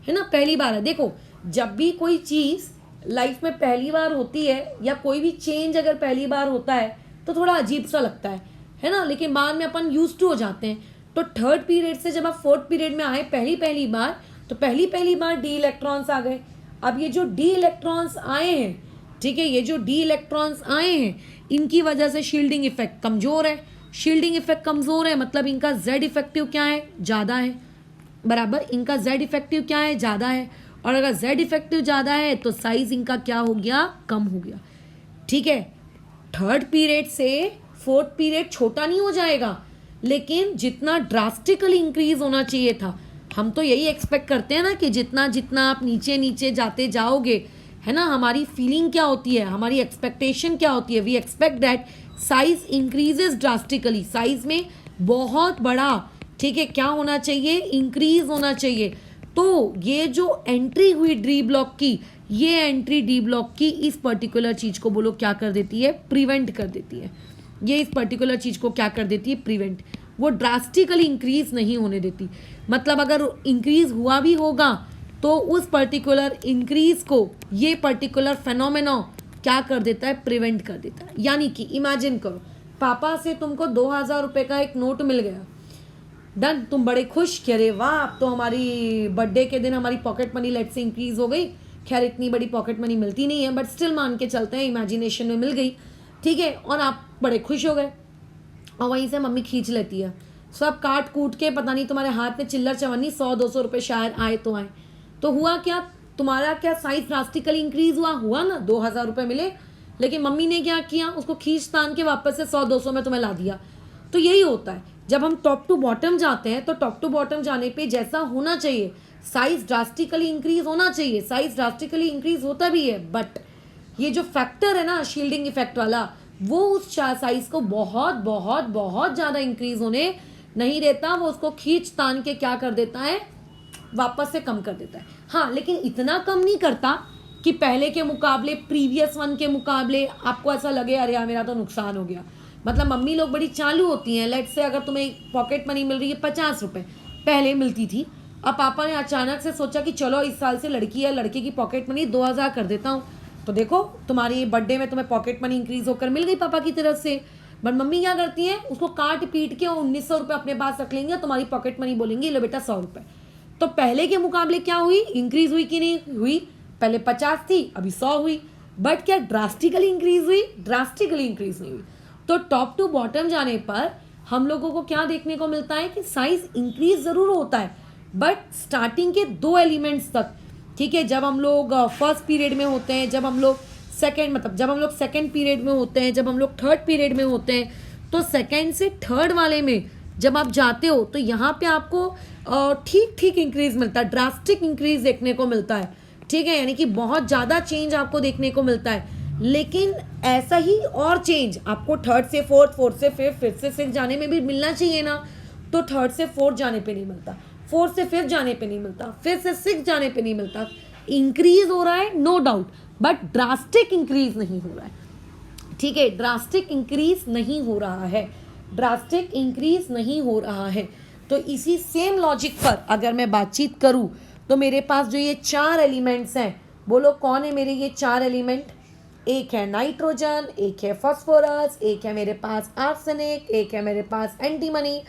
है ना, पहली बार है। देखो, जब भी कोई चीज़ लाइफ में पहली बार होती है, या कोई भी चेंज अगर पहली बार होता है, तो थोड़ा अजीब सा लगता है ना, लेकिन बाद में अपन यूज टू हो जाते हैं। तो 3rd पीरियड से जब आप 4th पीरियड में आए पहली बार, तो पहली बार डी इलेक्ट्रॉन्स आ गए। अब ये जो डी इलेक्ट्रॉन्स आए हैं, ठीक है, ये जो डी इलेक्ट्रॉन्स आए हैं, इनकी वजह से शील्डिंग इफेक्ट कमज़ोर है। शील्डिंग इफेक्ट कमज़ोर है मतलब इनका जेड इफेक्टिव क्या है, ज़्यादा है, बराबर, इनका जेड इफेक्टिव क्या है, ज़्यादा है। और अगर जेड इफेक्टिव ज़्यादा है तो साइज इनका क्या हो गया, कम हो गया, ठीक है। 3rd पीरियड से 4th पीरियड छोटा नहीं हो जाएगा, लेकिन जितना ड्रास्टिकली इंक्रीज होना चाहिए था, हम तो यही एक्सपेक्ट करते हैं ना कि जितना जितना आप नीचे जाते जाओगे, है ना, हमारी फीलिंग क्या होती है, हमारी एक्सपेक्टेशन क्या होती है, we expect that size increases drastically, size में बहुत बड़ा, ठीक है, क्या होना चाहिए, इंक्रीज होना चाहिए। तो ये जो एंट्री हुई डी ब्लॉक की, ये एंट्री डी ब्लॉक की इस पर्टिकुलर चीज़ को बोलो क्या कर देती है, प्रिवेंट कर देती है। ये इस पर्टिकुलर चीज़ को क्या कर देती है, प्रिवेंट, वो ड्रास्टिकली इंक्रीज नहीं होने देती। मतलब अगर इंक्रीज हुआ भी होगा तो उस पर्टिकुलर इंक्रीज को ये पर्टिकुलर फेनोमेना क्या कर देता है, प्रिवेंट कर देता है। यानी कि इमेजिन करो, पापा से तुमको 2000 रुपये का एक नोट मिल गया, डन, तुम बड़े खुश कि अरे वाह, अब तो हमारी बर्थडे के दिन हमारी पॉकेट मनी लेट से इंक्रीज हो गई। खैर इतनी बड़ी पॉकेट मनी मिलती नहीं है, बट स्टिल मान के चलते हैं इमेजिनेशन में मिल गई, ठीक है, और आप बड़े खुश हो गए। और वहीं से मम्मी खींच लेती है, सब काट कूट के, पता नहीं तुम्हारे हाथ में चिल्लर चवन्नी 100-200 रुपये शायद आए तो आए, तो हुआ क्या, तुम्हारा क्या साइज ड्रास्टिकली इंक्रीज हुआ ना, 2000 रुपये मिले, लेकिन मम्मी ने क्या किया, उसको खींच तान के वापस से 100-200 में तुम्हें ला दिया। तो यही होता है जब हम टॉप टू बॉटम जाते हैं, तो टॉप टू बॉटम जाने पे जैसा होना चाहिए, साइज ड्रास्टिकली इंक्रीज होना चाहिए, साइज ड्रास्टिकली इंक्रीज होता भी है, बट ये जो फैक्टर है ना शील्डिंग इफेक्ट वाला, वो उस साइज को बहुत ज़्यादा इंक्रीज होने नहीं देता, वो उसको खींच तान के क्या कर देता है, वापस से कम कर देता है। हाँ, लेकिन इतना कम नहीं करता कि पहले के मुकाबले, प्रीवियस वन के मुकाबले आपको ऐसा लगे अरे यार मेरा तो नुकसान हो गया। मतलब मम्मी लोग बड़ी चालू होती हैं, लेट से अगर तुम्हें पॉकेट मनी मिल रही है 50 रुपये, पहले मिलती थी, अब पापा ने अचानक से सोचा कि चलो इस साल से लड़की या लड़के की पॉकेट मनी 2000 कर देता हूँ, तो देखो तुम्हारी बर्थडे में तुम्हें पॉकेट मनी इंक्रीज होकर मिल गई पापा की तरफ से। बट मम्मी क्या करती हैं, उसको काट पीट के 1900 रुपये अपने पास रख लेंगे, तुम्हारी पॉकेट मनी बोलेंगी लो बेटा 100 रुपये। तो पहले के मुकाबले क्या हुई, इंक्रीज हुई कि नहीं हुई, पहले 50 थी अभी 100 हुई, बट क्या ड्रास्टिकली इंक्रीज हुई, ड्रास्टिकली इंक्रीज नहीं हुई। तो टॉप टू बॉटम जाने पर हम लोगों को क्या देखने को मिलता है कि साइज इंक्रीज ज़रूर होता है, बट स्टार्टिंग के 2 एलिमेंट्स तक, ठीक है, जब हम लोग फर्स्ट पीरियड में होते हैं, जब हम लोग सेकेंड पीरियड में होते हैं, जब हम लोग थर्ड पीरियड में होते हैं, तो सेकेंड से थर्ड वाले में जब आप जाते हो तो यहाँ पे आपको ठीक ठीक इंक्रीज मिलता है, ड्रास्टिक इंक्रीज देखने को मिलता है, ठीक है, यानी कि बहुत ज़्यादा चेंज आपको देखने को मिलता है। लेकिन ऐसा ही और चेंज आपको थर्ड से फोर्थ, फोर्थ से फिफ्थ, फिफ्थ से सिक्स जाने में भी मिलना चाहिए ना, तो थर्ड से फोर्थ जाने पे नहीं मिलता, फोर्थ से फिफ्थ जाने पे नहीं मिलता, फिफ्थ से सिक्स जाने पे नहीं मिलता। इंक्रीज हो रहा है no doubt, but drastic increase नहीं हो रहा है, ठीक है, ड्रास्टिक इंक्रीज नहीं हो रहा है, ड्रास्टिक इंक्रीज नहीं हो रहा है। तो इसी सेम लॉजिक पर अगर मैं बातचीत करूं तो मेरे पास जो ये 4 एलिमेंट्स हैं, बोलो कौन है मेरे ये 4 एलिमेंट? एक है नाइट्रोजन, एक है फास्फोरस, एक है मेरे पास आर्सेनिक, एक है मेरे पास एंटीमनी,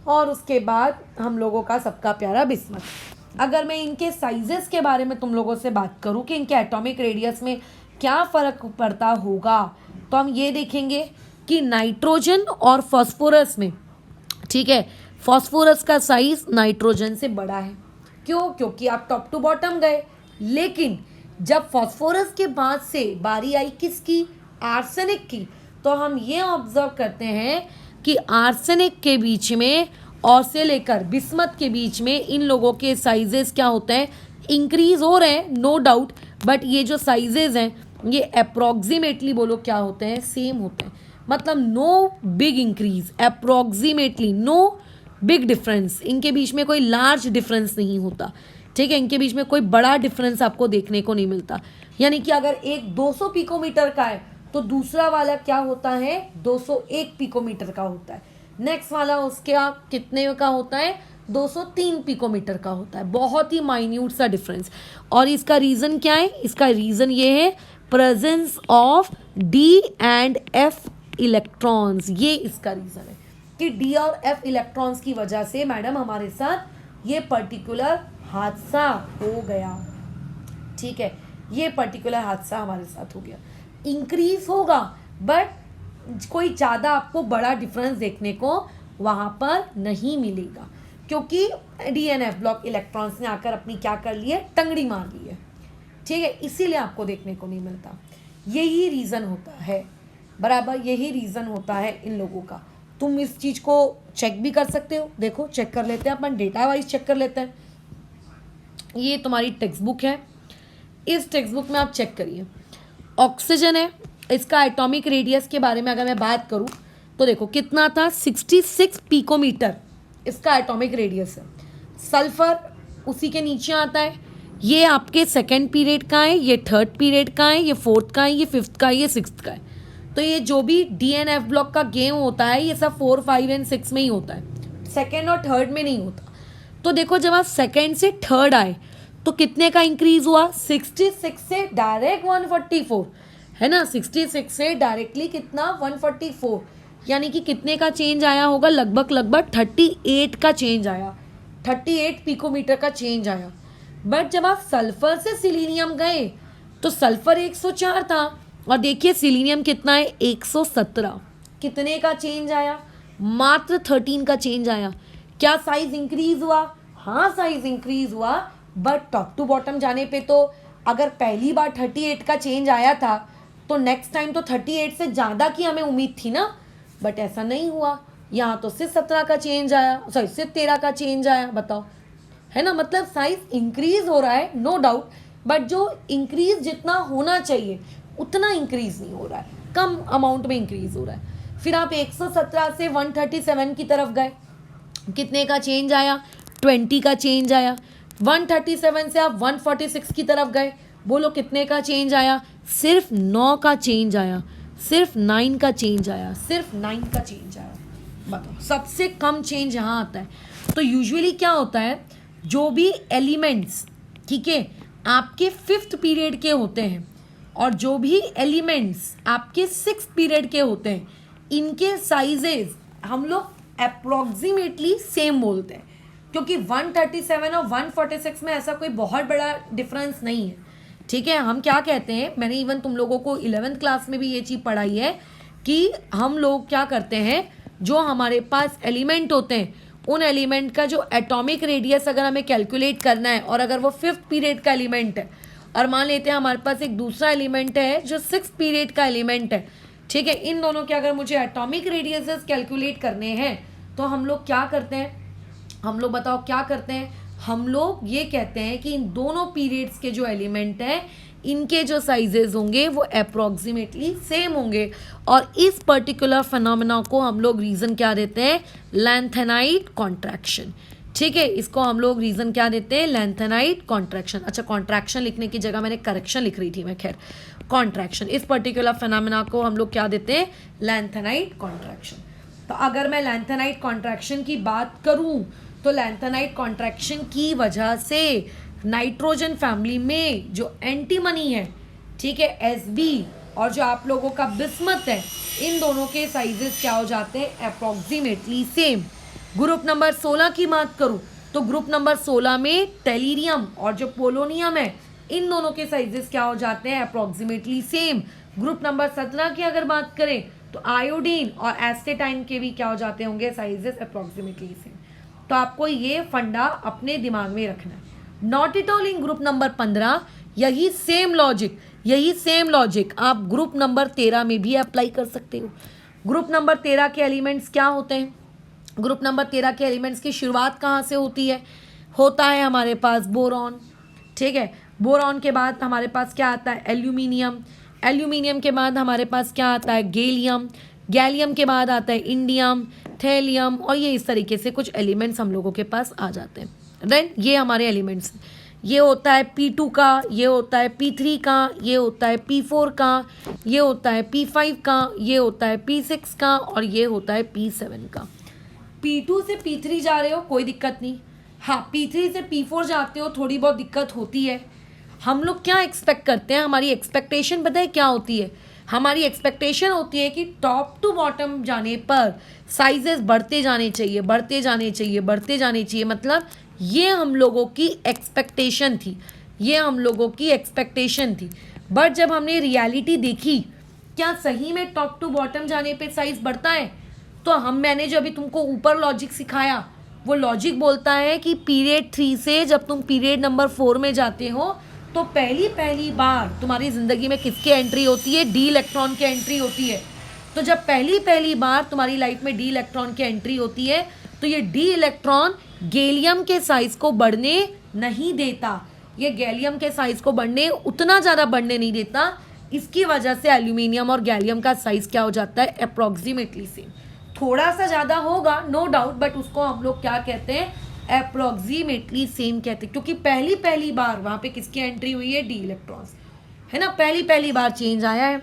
और उसके बाद हम लोगों का सबका प्यारा बिस्मथ। अगर मैं इनके साइजेस के बारे में तुम लोगों से बात करूं कि इनके एटॉमिक रेडियस में क्या फ़र्क पड़ता होगा, तो हम ये देखेंगे कि नाइट्रोजन और फास्फोरस में, ठीक है, फास्फोरस का साइज नाइट्रोजन से बड़ा है। क्यों? क्योंकि आप टॉप टू बॉटम गए। लेकिन जब फास्फोरस के बाद से बारी आई किसकी? आर्सेनिक की, तो हम ये ऑब्जर्व करते हैं कि आर्सेनिक के बीच में और से लेकर बिस्मथ के बीच में इन लोगों के साइजेस क्या होते हैं? इंक्रीज हो रहे हैं नो डाउट, बट ये जो साइजेस हैं ये अप्रॉक्सीमेटली बोलो क्या होते हैं? सेम होते हैं। मतलब no big increase, approximately no big difference, इनके बीच में कोई लार्ज डिफरेंस नहीं होता, ठीक है, इनके बीच में कोई बड़ा डिफरेंस आपको देखने को नहीं मिलता। यानी कि अगर एक 200 पिकोमीटर का है तो दूसरा वाला क्या होता है? 201 पिकोमीटर का होता है। नेक्स्ट वाला उसके कितने का होता है? 203 पिकोमीटर का होता है। बहुत ही माइन्यूट सा डिफरेंस। और इसका रीज़न क्या है? इसका रीज़न ये है presence of D and F electrons. ये इसका रीज़न है कि डी और एफ इलेक्ट्रॉन्स की वजह से मैडम हमारे साथ ये पर्टिकुलर हादसा हो गया, ठीक है, ये पर्टिकुलर हादसा हमारे साथ हो गया। इंक्रीज होगा बट कोई ज़्यादा आपको बड़ा डिफरेंस देखने को वहाँ पर नहीं मिलेगा, क्योंकि डीएनएफ ब्लॉक इलेक्ट्रॉन्स ने आकर अपनी क्या कर ली है? टंगड़ी मार ली है, ठीक है, इसीलिए आपको देखने को नहीं मिलता। यही रीज़न होता है, बराबर यही रीज़न होता है इन लोगों का। तुम इस चीज़ को चेक भी कर सकते हो। देखो चेक कर लेते हैं अपन, डेटा वाइज चेक कर लेते हैं। ये तुम्हारी टेक्स्ट बुक है, इस टेक्स्ट बुक में आप चेक करिए। ऑक्सीजन है, इसका एटॉमिक रेडियस के बारे में अगर मैं बात करूं तो देखो कितना था? 66 पिकोमीटर इसका एटॉमिक रेडियस है। सल्फर उसी के नीचे आता है। ये आपके सेकेंड पीरियड का है, ये थर्ड पीरियड का है, ये फोर्थ का है, ये फिफ्थ का है, ये सिक्स्थ का है। तो ये जो भी डीएनएफ ब्लॉक का गेम होता है ये सब 4, 5 एंड 6 में ही होता है, सेकेंड और थर्ड में नहीं होता। तो देखो जब आप सेकेंड से थर्ड आए तो कितने का इंक्रीज हुआ? 66 से डायरेक्ट 144, है ना, 66 से डायरेक्टली कितना? 144, यानी कि कितने का चेंज आया होगा? लगभग 38 का चेंज आया, 38 पिकोमीटर का चेंज आया। बट जब आप सल्फर से सिलीनियम गए तो सल्फर 104 था और देखिए सिलीनियम कितना है? 117। कितने का चेंज आया? मात्र 13 का चेंज आया। क्या साइज इंक्रीज हुआ? हाँ साइज इंक्रीज हुआ, बट टॉप टू बॉटम जाने पे तो अगर पहली बार 38 का चेंज आया था तो नेक्स्ट टाइम तो 38 से ज़्यादा की हमें उम्मीद थी ना, बट ऐसा नहीं हुआ। यहाँ तो सिर्फ 17 का चेंज आया, सॉरी सिर्फ 13 का चेंज आया, बताओ, है ना। मतलब साइज इंक्रीज हो रहा है नो डाउट, बट जो इंक्रीज जितना होना चाहिए उतना इंक्रीज नहीं हो रहा है, कम अमाउंट में इंक्रीज हो रहा है। फिर आप 117 से 137 की तरफ गए, कितने का चेंज आया? 20 का चेंज आया। 137 से आप 146 की तरफ गए, बोलो कितने का चेंज आया? सिर्फ 9 का चेंज आया, सिर्फ 9 का चेंज आया, सिर्फ 9 का चेंज आया। बताओ, सबसे कम चेंज यहाँ आता है। तो यूजुअली क्या होता है, जो भी एलिमेंट्स, ठीक है, आपके 5th पीरियड के होते हैं और जो भी एलिमेंट्स आपके 6th पीरियड के होते हैं, इनके साइजेस हम लोग अप्रॉक्सीमेटली सेम बोलते हैं, क्योंकि 137 और 146 में ऐसा कोई बहुत बड़ा डिफरेंस नहीं है, ठीक है। हम क्या कहते हैं, मैंने इवन तुम लोगों को 11th क्लास में भी ये चीज़ पढ़ाई है कि हम लोग क्या करते हैं, जो हमारे पास एलिमेंट होते हैं उन एलिमेंट का जो एटॉमिक रेडियस अगर हमें कैलकुलेट करना है, और अगर वो 5th पीरियड का एलिमेंट है, और मान लेते हैं हमारे पास एक दूसरा एलिमेंट है जो 6th पीरियड का एलिमेंट है, ठीक है, इन दोनों के अगर मुझे एटॉमिक रेडियसेस कैलकुलेट करने हैं तो हम लोग क्या करते हैं, हम लोग बताओ क्या करते हैं, हम लोग ये कहते हैं कि इन दोनों पीरियड्स के जो एलिमेंट हैं इनके जो साइजेस होंगे वो अप्रॉक्सीमेटली सेम होंगे, और इस पर्टिकुलर फिनोमेना को हम लोग रीज़न क्या देते हैं, लैंथेनाइट कॉन्ट्रैक्शन। ठीक है, इसको हम लोग रीज़न क्या देते हैं, लैंथेनाइट कॉन्ट्रैक्शन। अच्छा, कॉन्ट्रैक्शन लिखने की जगह मैंने करेक्शन लिख रही थी मैं, खैर कॉन्ट्रैक्शन, इस पर्टिकुलर फिनोमेना को हम लोग क्या देते हैं, लैंथेनाइट कॉन्ट्रैक्शन। तो अगर मैं लैंथेनाइट कॉन्ट्रैक्शन की बात करूं तो लैंथेनाइट कॉन्ट्रैक्शन की वजह से नाइट्रोजन फैमिली में जो एंटीमनी है, ठीक है, Sb, और जो आप लोगों का बिस्मथ है, इन दोनों के साइजेस क्या हो जाते हैं, अप्रॉक्सीमेटली सेम। ग्रुप नंबर 16 की बात करूं तो ग्रुप नंबर 16 में टेलीरियम और जो पोलोनियम है, इन दोनों के साइजेस क्या हो जाते हैं, अप्रॉक्सीमेटली सेम। ग्रुप नंबर 17 की अगर बात करें तो आयोडीन और एस्टेटाइन के भी क्या हो जाते होंगे, साइजेस अप्रॉक्सीमेटली सेम। तो आपको ये फंडा अपने दिमाग में रखना है। Not at all in group number 15, यही सेम लॉजिक आप ग्रुप नंबर 13 में भी अप्लाई कर सकते हो। ग्रुप नंबर 13 के एलिमेंट्स क्या होते हैं, ग्रुप नंबर 13 के एलिमेंट्स की शुरुआत कहाँ से होती है, होता है हमारे पास बोरॉन। ठीक है, बोरॉन के बाद हमारे पास क्या आता है, एल्यूमिनियम। एल्यूमिनियम के बाद हमारे पास क्या आता है, गैलियम। गैलियम के बाद आता है इंडियम, थैलियम, और ये इस तरीके से कुछ एलिमेंट्स हम लोगों के पास आ जाते हैं। देन ये हमारे एलिमेंट्स, ये होता है P2 का, ये होता है P3 का, ये होता है P4 का, ये होता है P5 का, ये होता है P6 का, और ये होता है P7 का। P2 से P3 जा रहे हो कोई दिक्कत नहीं, हाँ P3 से P4 जाते हो थोड़ी बहुत दिक्कत होती है। हम लोग क्या एक्सपेक्ट करते हैं, हमारी एक्सपेक्टेशन पता है क्या होती है, हमारी एक्सपेक्टेशन होती है कि टॉप टू बॉटम जाने पर साइजेस बढ़ते जाने चाहिए, बढ़ते जाने चाहिए, बढ़ते जाने चाहिए। मतलब ये हम लोगों की एक्सपेक्टेशन थी, ये हम लोगों की एक्सपेक्टेशन थी। बट जब हमने रियलिटी देखी, क्या सही में टॉप टू बॉटम जाने पे साइज बढ़ता है, तो मैंने जो अभी तुमको ऊपर लॉजिक सिखाया, वो लॉजिक बोलता है कि पीरियड 3 से जब तुम पीरियड नंबर 4 में जाते हो तो पहली बार तुम्हारी ज़िंदगी में किसकी एंट्री होती है, डी इलेक्ट्रॉन की एंट्री होती है। तो जब पहली बार तुम्हारी लाइफ में डी इलेक्ट्रॉन की एंट्री होती है तो ये डी इलेक्ट्रॉन गैलियम के साइज को बढ़ने नहीं देता, ये गैलियम के साइज को बढ़ने उतना ज़्यादा बढ़ने नहीं देता। इसकी वजह से एल्यूमिनियम और गैलियम का साइज क्या हो जाता है, अप्रॉक्सीमेटली सेम। थोड़ा सा ज़्यादा होगा नो डाउट, बट उसको हम लोग क्या कहते हैं, अप्रॉक्सीमेटली सेम कहते हैं, क्योंकि पहली बार वहाँ पे किसकी एंट्री हुई है, डी इलेक्ट्रॉन्स, है ना, पहली बार चेंज आया है।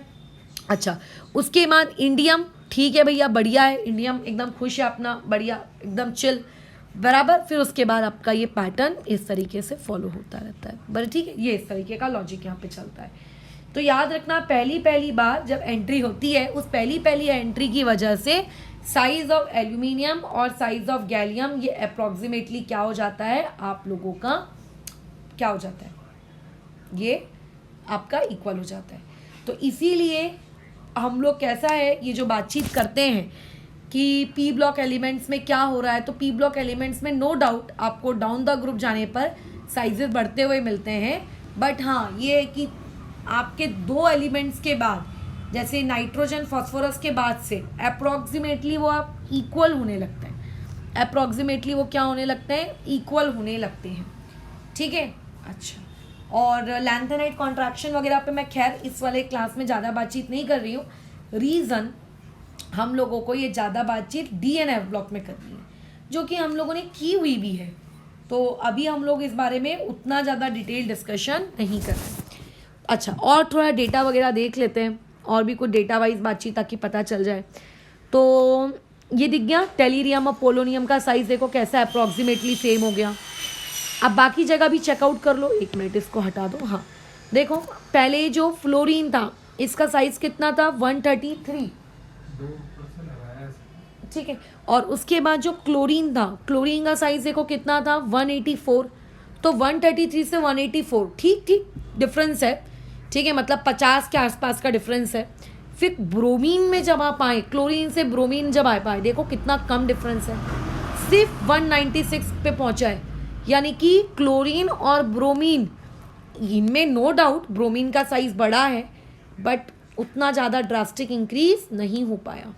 अच्छा, उसके बाद इंडियम, ठीक है भैया, बढ़िया है, इंडियम एकदम खुश है अपना, बढ़िया एकदम चिल, बराबर। फिर उसके बाद आपका ये पैटर्न इस तरीके से फॉलो होता रहता है, बराबर, ठीक है, ये इस तरीके का लॉजिक यहाँ पे चलता है। तो याद रखना, पहली बार जब एंट्री होती है, उस पहली एंट्री की वजह से साइज ऑफ एल्यूमिनियम और साइज ऑफ गैलियम ये अप्रॉक्सीमेटली क्या हो जाता है, आप लोगों का क्या हो जाता है, ये आपका इक्वल हो जाता है। तो इसीलिए हम लोग कैसा है, ये जो बातचीत करते हैं कि पी ब्लॉक एलिमेंट्स में क्या हो रहा है, तो पी ब्लॉक एलिमेंट्स में नो डाउट आपको डाउन द ग्रुप जाने पर साइजेस बढ़ते हुए मिलते हैं। बट हाँ, ये है कि आपके 2 एलिमेंट्स के बाद, जैसे नाइट्रोजन फॉस्फोरस के बाद से अप्रॉक्सीमेटली वो आप इक्वल होने लगते हैं, अप्रॉक्सीमेटली वो क्या होने लगते हैं, इक्वल होने लगते हैं, ठीक है। अच्छा, और लैंथेनाइट कॉन्ट्रैक्शन वगैरह पे मैं खैर इस वाले क्लास में ज़्यादा बातचीत नहीं कर रही हूँ, रीज़न हम लोगों को ये ज़्यादा बातचीत डी एंड एफ ब्लॉक में करनी है, जो कि हम लोगों ने की हुई भी है। तो अभी हम लोग इस बारे में उतना ज़्यादा डिटेल डिस्कशन नहीं कर रहे। अच्छा, और थोड़ा डेटा वगैरह देख लेते हैं, और भी कुछ डेटा वाइज बातचीत ताकि पता चल जाए। तो ये दिख गया, टेलीरियम और पोलोनियम का साइज़ देखो कैसा अप्रॉक्सीमेटली सेम हो गया। अब बाकी जगह भी चेकआउट कर लो, 1 मिनट इसको हटा दो। हाँ देखो, पहले जो फ्लोरीन था इसका साइज़ कितना था, 133, ठीक है। और उसके बाद जो क्लोरीन था, क्लोरीन का साइज़ देखो कितना था, 184। तो 133 से 184 ठीक डिफरेंस है, ठीक है, मतलब 50 के आसपास का डिफरेंस है। फिर ब्रोमीन में जब आप आए, क्लोरीन से ब्रोमीन जब आ पाए, देखो कितना कम डिफरेंस है, सिर्फ 196 पे पहुंचा है, यानी कि क्लोरीन और ब्रोमीन, इनमें नो डाउट ब्रोमीन का साइज बड़ा है बट उतना ज़्यादा ड्रास्टिक इंक्रीज नहीं हो पाया।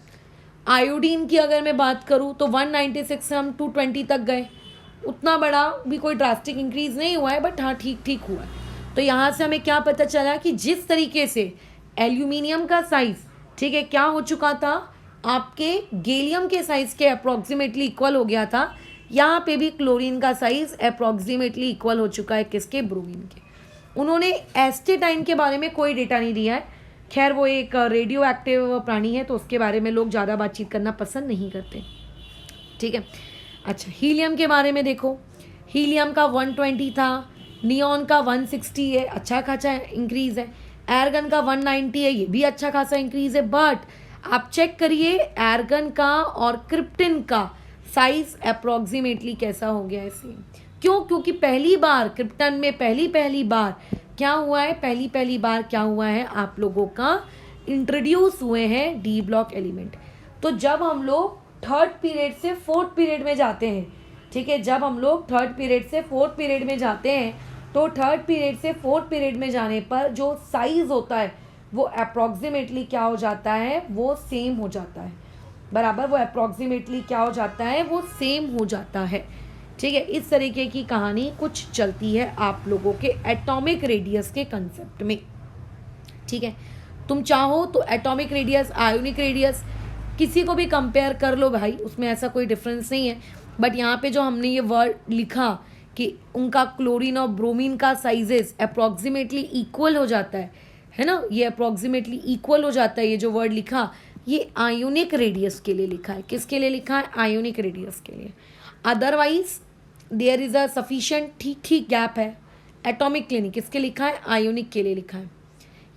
आयोडीन की अगर मैं बात करूँ तो 196 से हम 220 तक गए, उतना बड़ा भी कोई ड्रास्टिक इंक्रीज नहीं हुआ है बट हाँ ठीक ठीक हुआ है। तो यहाँ से हमें क्या पता चला कि जिस तरीके से एल्यूमिनियम का साइज, ठीक है, क्या हो चुका था, आपके गैलियम के साइज के अप्रॉक्सीमेटली इक्वल हो गया था, यहाँ पे भी क्लोरीन का साइज अप्रॉक्सीमेटली इक्वल हो चुका है किसके, ब्रोमीन के। उन्होंने एस्टेटाइन के बारे में कोई डेटा नहीं दिया है, खैर वो एक रेडियो एक्टिव प्राणी है तो उसके बारे में लोग ज़्यादा बातचीत करना पसंद नहीं करते, ठीक है। अच्छा, हीलियम के बारे में देखो, हीलियम का 120 था, नियॉन का 160 है, अच्छा खासा इंक्रीज़ है, एर्गन का 190 है, ये भी अच्छा खासा इंक्रीज़ है। बट आप चेक करिए एर्गन का और क्रिप्टिन का साइज अप्रॉक्सीमेटली कैसा हो गया है सेम। क्यों? क्योंकि पहली बार क्रिप्टन में पहली बार क्या हुआ है, पहली बार क्या हुआ है, आप लोगों का इंट्रोड्यूस हुए हैं डी ब्लॉक एलिमेंट। तो जब हम लोग थर्ड पीरियड से फोर्थ पीरियड में जाते हैं, ठीक है, जब हम लोग थर्ड पीरियड से फोर्थ पीरियड में जाते हैं तो थर्ड पीरियड से फोर्थ पीरियड में जाने पर जो साइज होता है वो अप्रॉक्सीमेटली क्या हो जाता है, वो सेम हो जाता है, बराबर, वो अप्रॉक्सीमेटली क्या हो जाता है, वो सेम हो जाता है, ठीक है। इस तरीके की कहानी कुछ चलती है आप लोगों के एटॉमिक रेडियस के कंसेप्ट में, ठीक है। तुम चाहो तो एटॉमिक रेडियस, आयोनिक रेडियस किसी को भी कंपेयर कर लो भाई, उसमें ऐसा कोई डिफरेंस नहीं है। बट यहाँ पे जो हमने ये वर्ड लिखा कि उनका क्लोरीन और ब्रोमीन का साइजेस अप्रॉक्सीमेटली इक्वल हो जाता है ना, ये अप्रॉक्सीमेटली इक्वल हो जाता है, ये जो वर्ड लिखा ये आयोनिक रेडियस के लिए लिखा है। किसके लिए लिखा है? आयोनिक रेडियस के लिए। Otherwise there is a sufficient, ठीक ठीक गैप है। एटॉमिक के लिए नहीं, किसके लिखा है? आयोनिक के लिए लिखा है।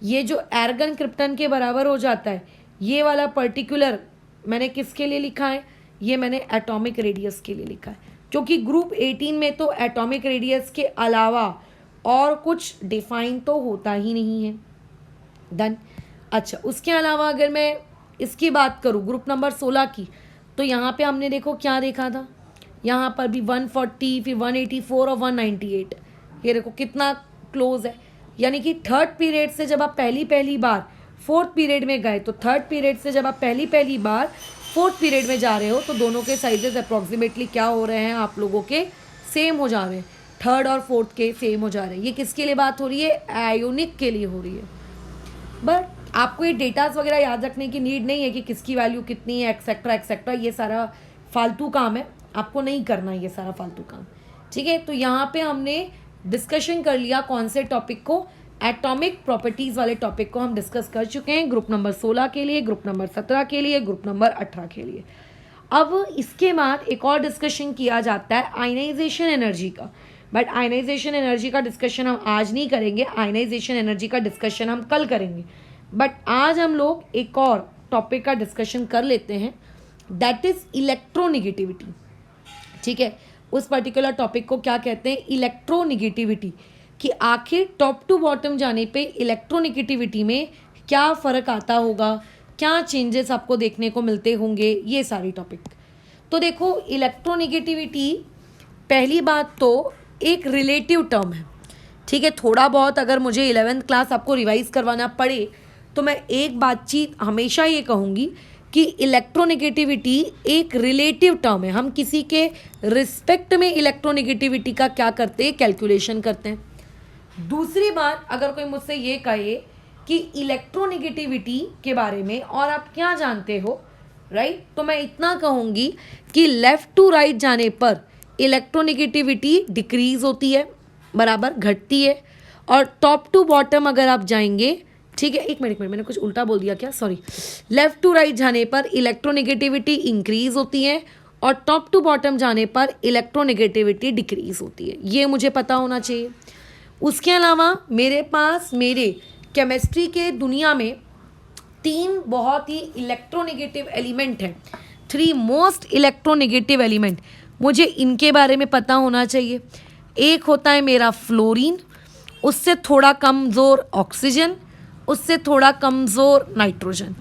ये जो एर्गन क्रिप्टन के बराबर हो जाता है, ये वाला पर्टिकुलर मैंने किसके लिए लिखा है? ये मैंने एटॉमिक रेडियस के लिए लिखा है, क्योंकि ग्रुप 18 में तो एटॉमिक रेडियस के अलावा और कुछ डिफाइन तो होता ही नहीं है। डन। अच्छा, उसके अलावा अगर मैं इसकी बात करूँ ग्रुप नंबर 16 की, तो यहाँ पे हमने देखो क्या देखा था, यहाँ पर भी 140, फिर 184 और 198, ये देखो कितना क्लोज है। यानी कि थर्ड पीरियड से जब आप पहली बार फोर्थ पीरियड में गए, तो थर्ड पीरियड से जब आप पहली बार फोर्थ पीरियड में जा रहे हो तो दोनों के साइजेस अप्रॉक्सीमेटली क्या हो रहे हैं, आप लोगों के सेम हो जा रहे हैं, थर्ड और फोर्थ के सेम हो जा रहे हैं। ये किसके लिए बात हो रही है? आयोनिक के लिए हो रही है। बट आपको ये डेटास वगैरह याद रखने की नीड नहीं है कि किसकी वैल्यू कितनी है, एक्सेट्रा, ये सारा फालतू काम है, आपको नहीं करना ये सारा फालतू काम, ठीक है। तो यहाँ पे हमने डिस्कशन कर लिया कौन से टॉपिक को, एटॉमिक प्रॉपर्टीज़ वाले टॉपिक को हम डिस्कस कर चुके हैं ग्रुप नंबर 16 के लिए, ग्रुप नंबर 17 के लिए, ग्रुप नंबर 18 के लिए। अब इसके बाद एक और डिस्कशन किया जाता है आयनाइजेशन एनर्जी का, बट आयनाइजेशन एनर्जी का डिस्कशन हम आज नहीं करेंगे, आयनाइजेशन एनर्जी का डिस्कशन हम कल करेंगे। बट आज हम लोग एक और टॉपिक का डिस्कशन कर लेते हैं, दैट इज़ इलेक्ट्रोनिगेटिविटी, ठीक है। उस पर्टिकुलर टॉपिक को क्या कहते हैं? इलेक्ट्रोनिगेटिविटी, कि आखिर टॉप टू बॉटम जाने पे इलेक्ट्रोनिगेटिविटी में क्या फ़र्क आता होगा, क्या चेंजेस आपको देखने को मिलते होंगे, ये सारी टॉपिक। तो देखो, इलेक्ट्रोनिगेटिविटी पहली बात तो एक रिलेटिव टर्म है, ठीक है। थोड़ा बहुत अगर मुझे 11th क्लास आपको रिवाइज करवाना पड़े तो मैं एक बातचीत हमेशा ये कहूँगी कि इलेक्ट्रोनिगेटिविटी एक रिलेटिव टर्म है। हम किसी के रिस्पेक्ट में इलेक्ट्रोनिगेटिविटी का क्या करते हैं? कैलकुलेशन करते हैं। दूसरी बात, अगर कोई मुझसे ये कहे कि इलेक्ट्रोनिगेटिविटी के बारे में और आप क्या जानते हो, राइट, तो मैं इतना कहूँगी कि लेफ़्ट टू राइट जाने पर इलेक्ट्रोनिगेटिविटी डिक्रीज होती है, बराबर घटती है, और टॉप टू बॉटम अगर आप जाएंगे, ठीक है, एक मिनट मैंने कुछ उल्टा बोल दिया क्या, सॉरी, लेफ़्ट टू राइट जाने पर इलेक्ट्रोनिगेटिविटी इंक्रीज होती है और टॉप टू बॉटम जाने पर इलेक्ट्रोनिगेटिविटी डिक्रीज होती है, ये मुझे पता होना चाहिए। उसके अलावा मेरे पास मेरे केमिस्ट्री के दुनिया में 3 बहुत ही इलेक्ट्रोनिगेटिव एलिमेंट हैं, 3 मोस्ट इलेक्ट्रोनिगेटिव एलिमेंट, मुझे इनके बारे में पता होना चाहिए। एक होता है मेरा फ्लोरीन, उससे थोड़ा कमज़ोर ऑक्सीजन, उससे थोड़ा कमज़ोर नाइट्रोजन,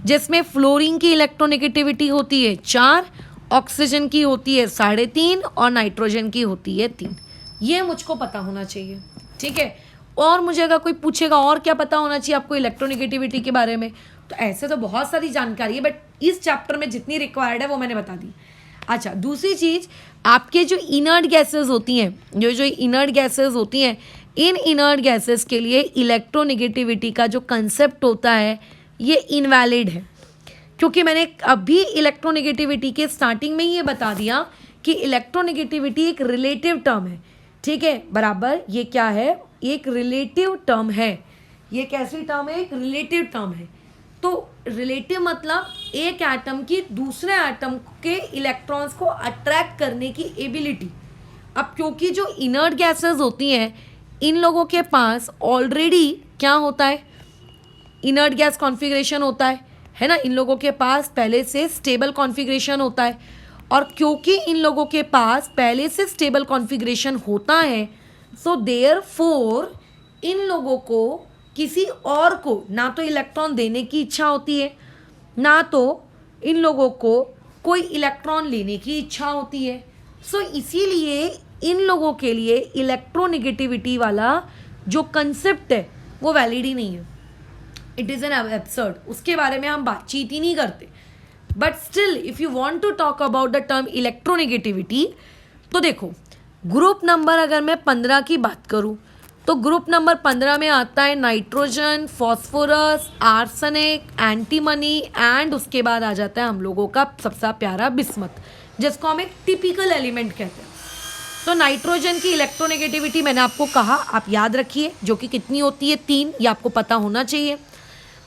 जिसमें फ्लोरीन की इलेक्ट्रोनिगेटिविटी होती है 4 ऑक्सीजन की होती है 3.5 और नाइट्रोजन की होती है 3। ये मुझको पता होना चाहिए, ठीक है। और मुझे अगर कोई पूछेगा और क्या पता होना चाहिए आपको इलेक्ट्रोनेगेटिविटी के बारे में, तो ऐसे तो बहुत सारी जानकारी है, बट इस चैप्टर में जितनी रिक्वायर्ड है वो मैंने बता दी। अच्छा, दूसरी चीज़, आपके जो इनर्ट गैसेस होती हैं, जो इनर्ट गैसेस होती हैं, इन इनर्ट गैसेस के लिए इलेक्ट्रोनेगेटिविटी का जो कंसेप्ट होता है ये इनवैलिड है, क्योंकि मैंने अभी इलेक्ट्रोनेगेटिविटी के स्टार्टिंग में ही ये बता दिया कि इलेक्ट्रोनेगेटिविटी एक रिलेटिव टर्म है, ठीक है, बराबर। ये क्या है? एक रिलेटिव टर्म है। ये कैसी टर्म है? एक रिलेटिव टर्म है। तो रिलेटिव मतलब एक एटम की दूसरे एटम के इलेक्ट्रॉन्स को अट्रैक्ट करने की एबिलिटी। अब क्योंकि जो इनर्ट गैसेस होती हैं, इन लोगों के पास ऑलरेडी क्या होता है? इनर्ट गैस कॉन्फ़िगरेशन होता है ना। इन लोगों के पास पहले से स्टेबल कॉन्फ़िगरेशन होता है, और क्योंकि इन लोगों के पास पहले से स्टेबल कॉन्फ़िगरेशन होता है, सो देयरफॉर इन लोगों को किसी और को ना तो इलेक्ट्रॉन देने की इच्छा होती है, ना तो इन लोगों को कोई इलेक्ट्रॉन लेने की इच्छा होती है। सो इसीलिए इन लोगों के लिए इलेक्ट्रोनेगेटिविटी वाला जो कंसेप्ट है वो वैलिड ही नहीं है। इट इज़ एन एब्सर्ड, उसके बारे में हम बातचीत ही नहीं करते। But still if you want to talk about the term electronegativity, तो देखो, ग्रुप नंबर अगर मैं 15 की बात करूं, तो ग्रुप नंबर 15 में आता है nitrogen, phosphorus, arsenic, antimony, and उसके बाद आ जाता है हम लोगों का सबसे प्यारा बिस्मथ, जिसको हम एक टिपिकल एलिमेंट कहते हैं। तो नाइट्रोजन की इलेक्ट्रोनेगेटिविटी मैंने आपको कहा, आप याद रखिए, जो कि कितनी होती है? 3। ये आपको पता होना चाहिए।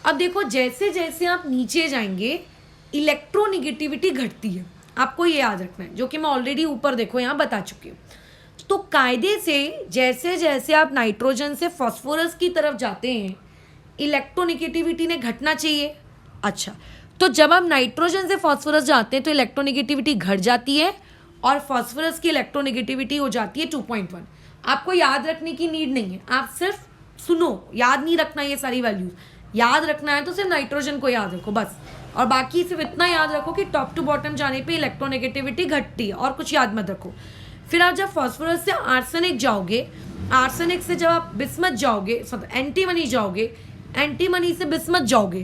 अब देखो, जैसे जैसे आप नीचे जाएंगे इलेक्ट्रोनेगेटिविटी घटती है, आपको ये याद रखना है, जो कि मैं ऑलरेडी ऊपर देखो यहाँ बता चुकी हूँ। तो कायदे से जैसे जैसे आप नाइट्रोजन से फॉस्फोरस की तरफ जाते हैं, इलेक्ट्रोनेगेटिविटी ने घटना चाहिए। अच्छा, तो जब आप नाइट्रोजन से फॉस्फोरस जाते हैं तो इलेक्ट्रोनेगेटिविटी घट जाती है, और फॉस्फोरस की इलेक्ट्रोनेगेटिविटी हो जाती है 2.1। आपको याद रखने की नीड नहीं है, आप सिर्फ सुनो, याद नहीं रखना ये सारी वैल्यूज। याद रखना है तो सिर्फ नाइट्रोजन को याद रखो बस, और बाकी सिर्फ इतना याद रखो कि टॉप टू बॉटम जाने पे इलेक्ट्रोनेगेटिविटी घटती है, और कुछ याद मत रखो। फिर आप जब फॉस्फोरस से आर्सेनिक जाओगे, आर्सेनिक से जब आप बिस्मथ जाओगे, एंटीमनी जाओगे, एंटीमनी से बिस्मथ जाओगे,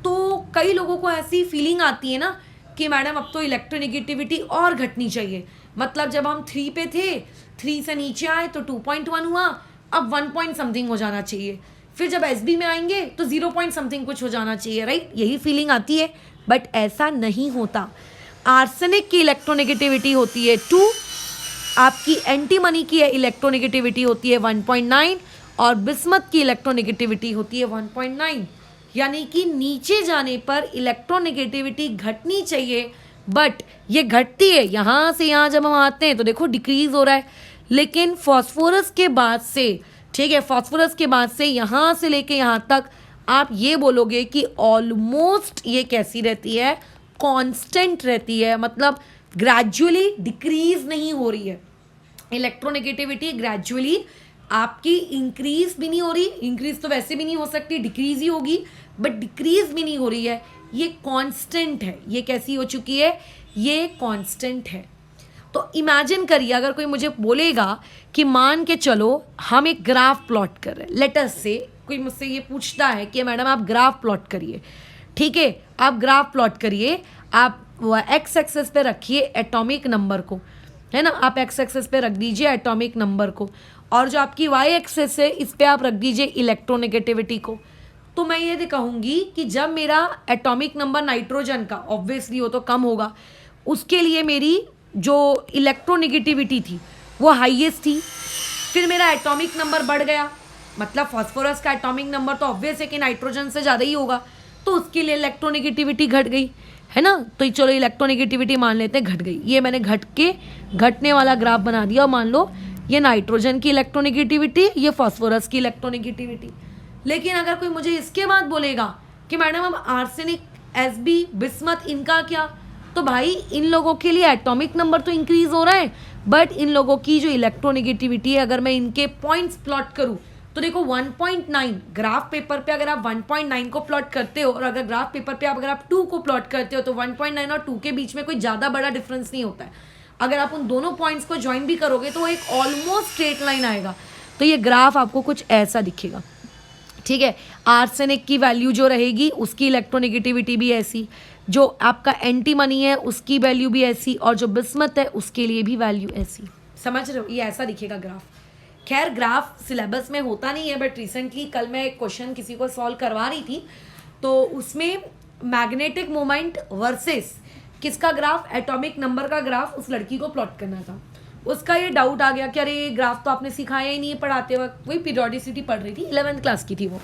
तो कई लोगों को ऐसी फीलिंग आती है ना कि मैडम अब तो इलेक्ट्रोनेगेटिविटी और घटनी चाहिए। मतलब जब हम 3 पे थे, 3 से नीचे आए तो 2.1 हुआ, अब 1 पॉइंट समथिंग हो जाना चाहिए। फिर जब एसबी में आएंगे तो 0 पॉइंट समथिंग कुछ हो जाना चाहिए, राइट? यही फीलिंग आती है, बट ऐसा नहीं होता। आर्सेनिक की इलेक्ट्रोनेगेटिविटी होती है 2, आपकी एंटीमनी की इलेक्ट्रोनेगेटिविटी होती है 1.9, और बिस्मथ की इलेक्ट्रोनेगेटिविटी होती है 1.9। यानी कि नीचे जाने पर इलेक्ट्रोनेगेटिविटी घटनी चाहिए, बट ये घटती है। यहाँ से यहाँ जब हम आते हैं तो देखो डिक्रीज हो रहा है, लेकिन फॉस्फोरस के बाद से, ठीक है, फॉस्फोरस के बाद से यहाँ से लेके यहाँ तक आप ये बोलोगे कि ऑलमोस्ट ये कैसी रहती है? कांस्टेंट रहती है, मतलब ग्रेजुअली डिक्रीज नहीं हो रही है। इलेक्ट्रोनेगेटिविटी ग्रेजुअली आपकी इंक्रीज भी नहीं हो रही, इंक्रीज तो वैसे भी नहीं हो सकती, डिक्रीज ही होगी, बट डिक्रीज भी नहीं हो रही है, ये कांस्टेंट है। ये कैसी हो चुकी है? ये कांस्टेंट है। तो इमेजिन करिए, अगर कोई मुझे बोलेगा कि मान के चलो हम एक ग्राफ प्लॉट कर रहे हैं, लेटस से कोई मुझसे ये पूछता है कि मैडम आप ग्राफ प्लॉट करिए, ठीक है, आप ग्राफ प्लॉट करिए, आप एक्स एक्सेस पे रखिए एटॉमिक नंबर को, है ना, आप एक्स एक्सेस पे रख दीजिए एटॉमिक नंबर को, और जो आपकी वाई एक्सेस है इस पे आप रख दीजिए इलेक्ट्रोनेगेटिविटी को। तो मैं ये कहूँगी कि जब मेरा एटॉमिक नंबर नाइट्रोजन का ऑब्वियसली वो तो कम होगा, उसके लिए मेरी जो इलेक्ट्रोनेगेटिविटी थी वो हाईएस्ट थी। फिर मेरा एटॉमिक नंबर बढ़ गया, मतलब फास्फोरस का एटॉमिक नंबर तो ऑब्वियस है कि नाइट्रोजन से ज़्यादा ही होगा, तो उसके लिए इलेक्ट्रोनेगेटिविटी घट गई, है ना। तो चलो इलेक्ट्रोनेगेटिविटी मान लेते हैं घट गई, ये मैंने घटने वाला ग्राफ बना दिया, और मान लो ये नाइट्रोजन की इलेक्ट्रोनेगेटिविटी, ये फास्फोरस की इलेक्ट्रोनेगेटिविटी। लेकिन अगर कोई मुझे इसके बाद बोलेगा कि मैडम अब आर्सेनिक, एसबी, बिस्मथ, इनका क्या, तो भाई इन लोगों के लिए एटॉमिक नंबर तो इंक्रीज हो रहा है, बट इन लोगों की जो इलेक्ट्रोनेगेटिविटी है, अगर मैं इनके पॉइंट्स प्लॉट करूं तो देखो 1.9 ग्राफ पेपर पे अगर आप 1.9 को प्लॉट करते हो और अगर ग्राफ पेपर पे अगर आप 2 को प्लॉट करते हो तो 1.9 और 2 के बीच में कोई ज़्यादा बड़ा डिफरेंस नहीं होता है। अगर आप उन दोनों पॉइंट्स को ज्वाइन भी करोगे तो एक ऑलमोस्ट स्ट्रेट लाइन आएगा। तो ये ग्राफ आपको कुछ ऐसा दिखेगा, ठीक है। आर्सेनिक की वैल्यू जो रहेगी उसकी इलेक्ट्रोनेगेटिविटी भी ऐसी, जो आपका एंटीमनी है उसकी वैल्यू भी ऐसी, और जो बिस्मत है उसके लिए भी वैल्यू ऐसी। समझ रहे हो, ये ऐसा दिखेगा ग्राफ। खैर ग्राफ सिलेबस में होता नहीं है, बट रिसेंटली कल मैं एक क्वेश्चन किसी को सॉल्व करवा रही थी तो उसमें मैग्नेटिक मोमेंट वर्सेस किसका ग्राफ, एटॉमिक नंबर का ग्राफ उस लड़की को प्लॉट करना था। उसका ये डाउट आ गया कि अरे ये ग्राफ तो आपने सिखाया ही नहीं है पढ़ाते वक्त, वही पीरियोडिसिटी पढ़ रही थी, 11th क्लास की थी वो।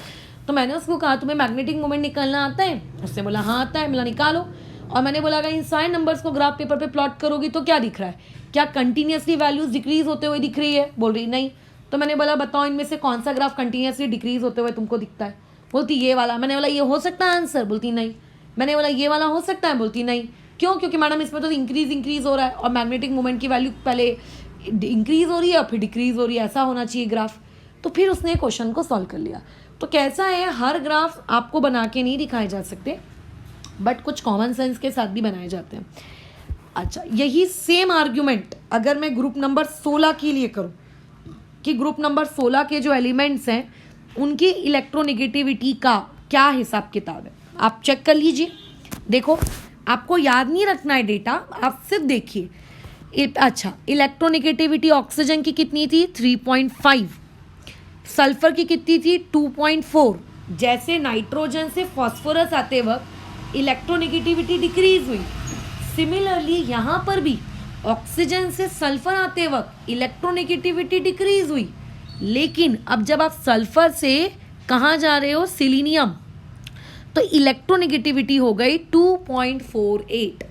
तो मैंने उसको कहा तुम्हें मैग्नेटिक मोमेंट निकालना आता है? उसने बोला हाँ आता है। बोला निकालो। और मैंने बोला अगर इन सारे नंबर्स को ग्राफ पेपर पे प्लॉट करोगी तो क्या दिख रहा है, क्या कंटिन्यूसली वैल्यूज डिक्रीज होते हुए दिख रही है? बोल रही नहीं। तो मैंने बोला बताओ इनमें से कौन सा ग्राफ कंटिन्यूसली डिक्रीज होते हुए तुमको दिखता है? बोलती ये वाला। मैंने बोला ये हो सकता है आंसर? बोलती नहीं। मैंने बोला ये वाला हो सकता है? बोलती नहीं। क्यों? क्योंकि मैडम इसमें तो इंक्रीज हो रहा है और मैग्नेटिक मोमेंट की वैल्यू पहले इंक्रीज हो रही है और फिर डिक्रीज हो रही है, ऐसा होना चाहिए ग्राफ। तो फिर उसने क्वेश्चन को सॉल्व कर लिया। तो कैसा है, हर ग्राफ आपको बना के नहीं दिखाए जा सकते, बट कुछ कॉमन सेंस के साथ भी बनाए जाते हैं। अच्छा, यही सेम आर्ग्यूमेंट अगर मैं ग्रुप नंबर 16 के लिए करूं कि ग्रुप नंबर 16 के जो एलिमेंट्स हैं उनकी इलेक्ट्रोनेगेटिविटी का क्या हिसाब किताब है, आप चेक कर लीजिए। देखो आपको याद नहीं रखना है डेटा, आप सिर्फ देखिए। अच्छा, इलेक्ट्रोनेगेटिविटी ऑक्सीजन की कितनी थी? 3.5। सल्फर की कितनी थी? 2.4। जैसे नाइट्रोजन से फॉस्फोरस आते वक्त इलेक्ट्रोनेगेटिविटी डिक्रीज हुई, सिमिलरली यहाँ पर भी ऑक्सीजन से सल्फर आते वक्त इलेक्ट्रोनेगेटिविटी डिक्रीज हुई। लेकिन अब जब आप सल्फर से कहाँ जा रहे हो, सिलीनियम, तो इलेक्ट्रोनेगेटिविटी हो गई 2.48,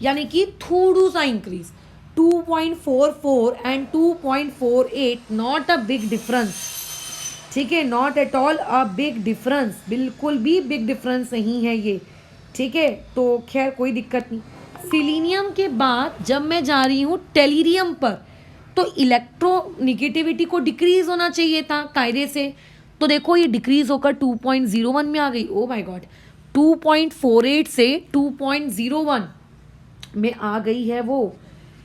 यानी कि थोड़ा सा increase. 2.44 and 2.48 not a big difference, ठीक है, not at all a big difference, बिल्कुल भी बिग डिफरेंस नहीं है ये, ठीक है। तो खैर कोई दिक्कत नहीं। सिलीनियम के बाद जब मैं जा रही हूँ टेलीरियम पर, तो इलेक्ट्रोनेगेटिविटी को डिक्रीज होना चाहिए था कायदे से, तो देखो ये डिक्रीज होकर 2.01 में आ गई। ओ माय गॉड, 2.48 से 2.01 में आ गई है वो,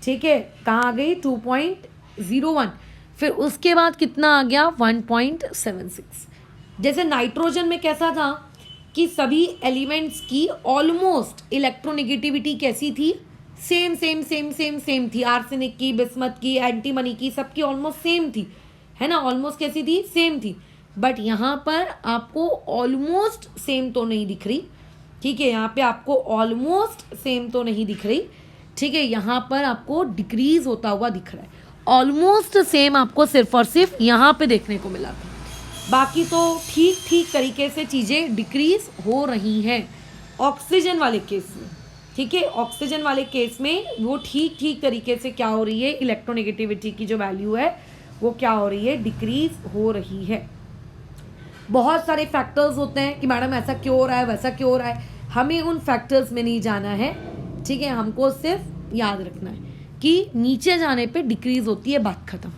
ठीक है। कहाँ आ गई? 2.01। फिर उसके बाद कितना आ गया? 1.76। जैसे नाइट्रोजन में कैसा था कि सभी एलिमेंट्स की ऑलमोस्ट इलेक्ट्रोनेगेटिविटी कैसी थी? Same same same same same थी। आर्सेनिक की, बिस्मत की, एंटीमनी की, सबकी ऑलमोस्ट सेम थी, है ना। ऑलमोस्ट कैसी थी? सेम थी। बट यहाँ पर आपको ऑलमोस्ट सेम तो नहीं दिख रही, ठीक है। यहाँ पे आपको ऑलमोस्ट सेम तो नहीं दिख रही, ठीक है। यहाँ पर आपको डिक्रीज होता हुआ दिख रहा है। ऑलमोस्ट सेम आपको सिर्फ और सिर्फ यहाँ पे देखने को मिला था, बाकी तो ठीक ठीक तरीके से चीज़ें डिक्रीज हो रही हैं ऑक्सीजन वाले केस में, ठीक है। ऑक्सीजन वाले केस में वो ठीक ठीक तरीके से क्या हो रही है, इलेक्ट्रोनेगेटिविटी की जो वैल्यू है वो क्या हो रही है, डिक्रीज हो रही है। बहुत सारे फैक्टर्स होते हैं कि मैडम ऐसा क्यों हो रहा है, वैसा क्यों हो रहा है, हमें उन फैक्टर्स में नहीं जाना है, ठीक है। हमको सिर्फ याद रखना है कि नीचे जाने पे डिक्रीज होती है, बात खत्म,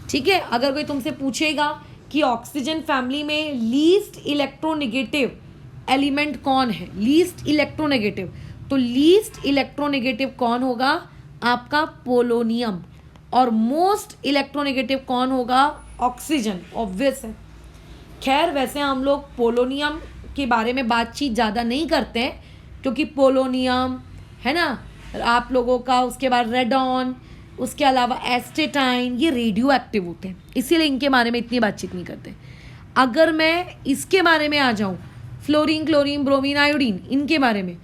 ठीक है। अगर कोई तुमसे पूछेगा कि ऑक्सीजन फैमिली में लीस्ट इलेक्ट्रोनेगेटिव एलिमेंट कौन है, लीस्ट इलेक्ट्रोनेगेटिव, तो लीस्ट इलेक्ट्रोनेगेटिव कौन होगा? आपका पोलोनियम। और मोस्ट इलेक्ट्रोनेगेटिव कौन होगा? ऑक्सीजन, ऑब्वियस है। खैर वैसे हम लोग पोलोनियम के बारे में बातचीत ज़्यादा नहीं करते हैं, क्योंकि पोलोनियम है ना आप लोगों का, उसके बाद रेडॉन, उसके अलावा एस्टेटाइन, ये रेडियो एक्टिव होते हैं, इसीलिए इनके बारे में इतनी बातचीत नहीं करते। अगर मैं इसके बारे में आ जाऊँ, फ्लोरीन, क्लोरीन, ब्रोमीन, आयोडीन, इनके बारे में,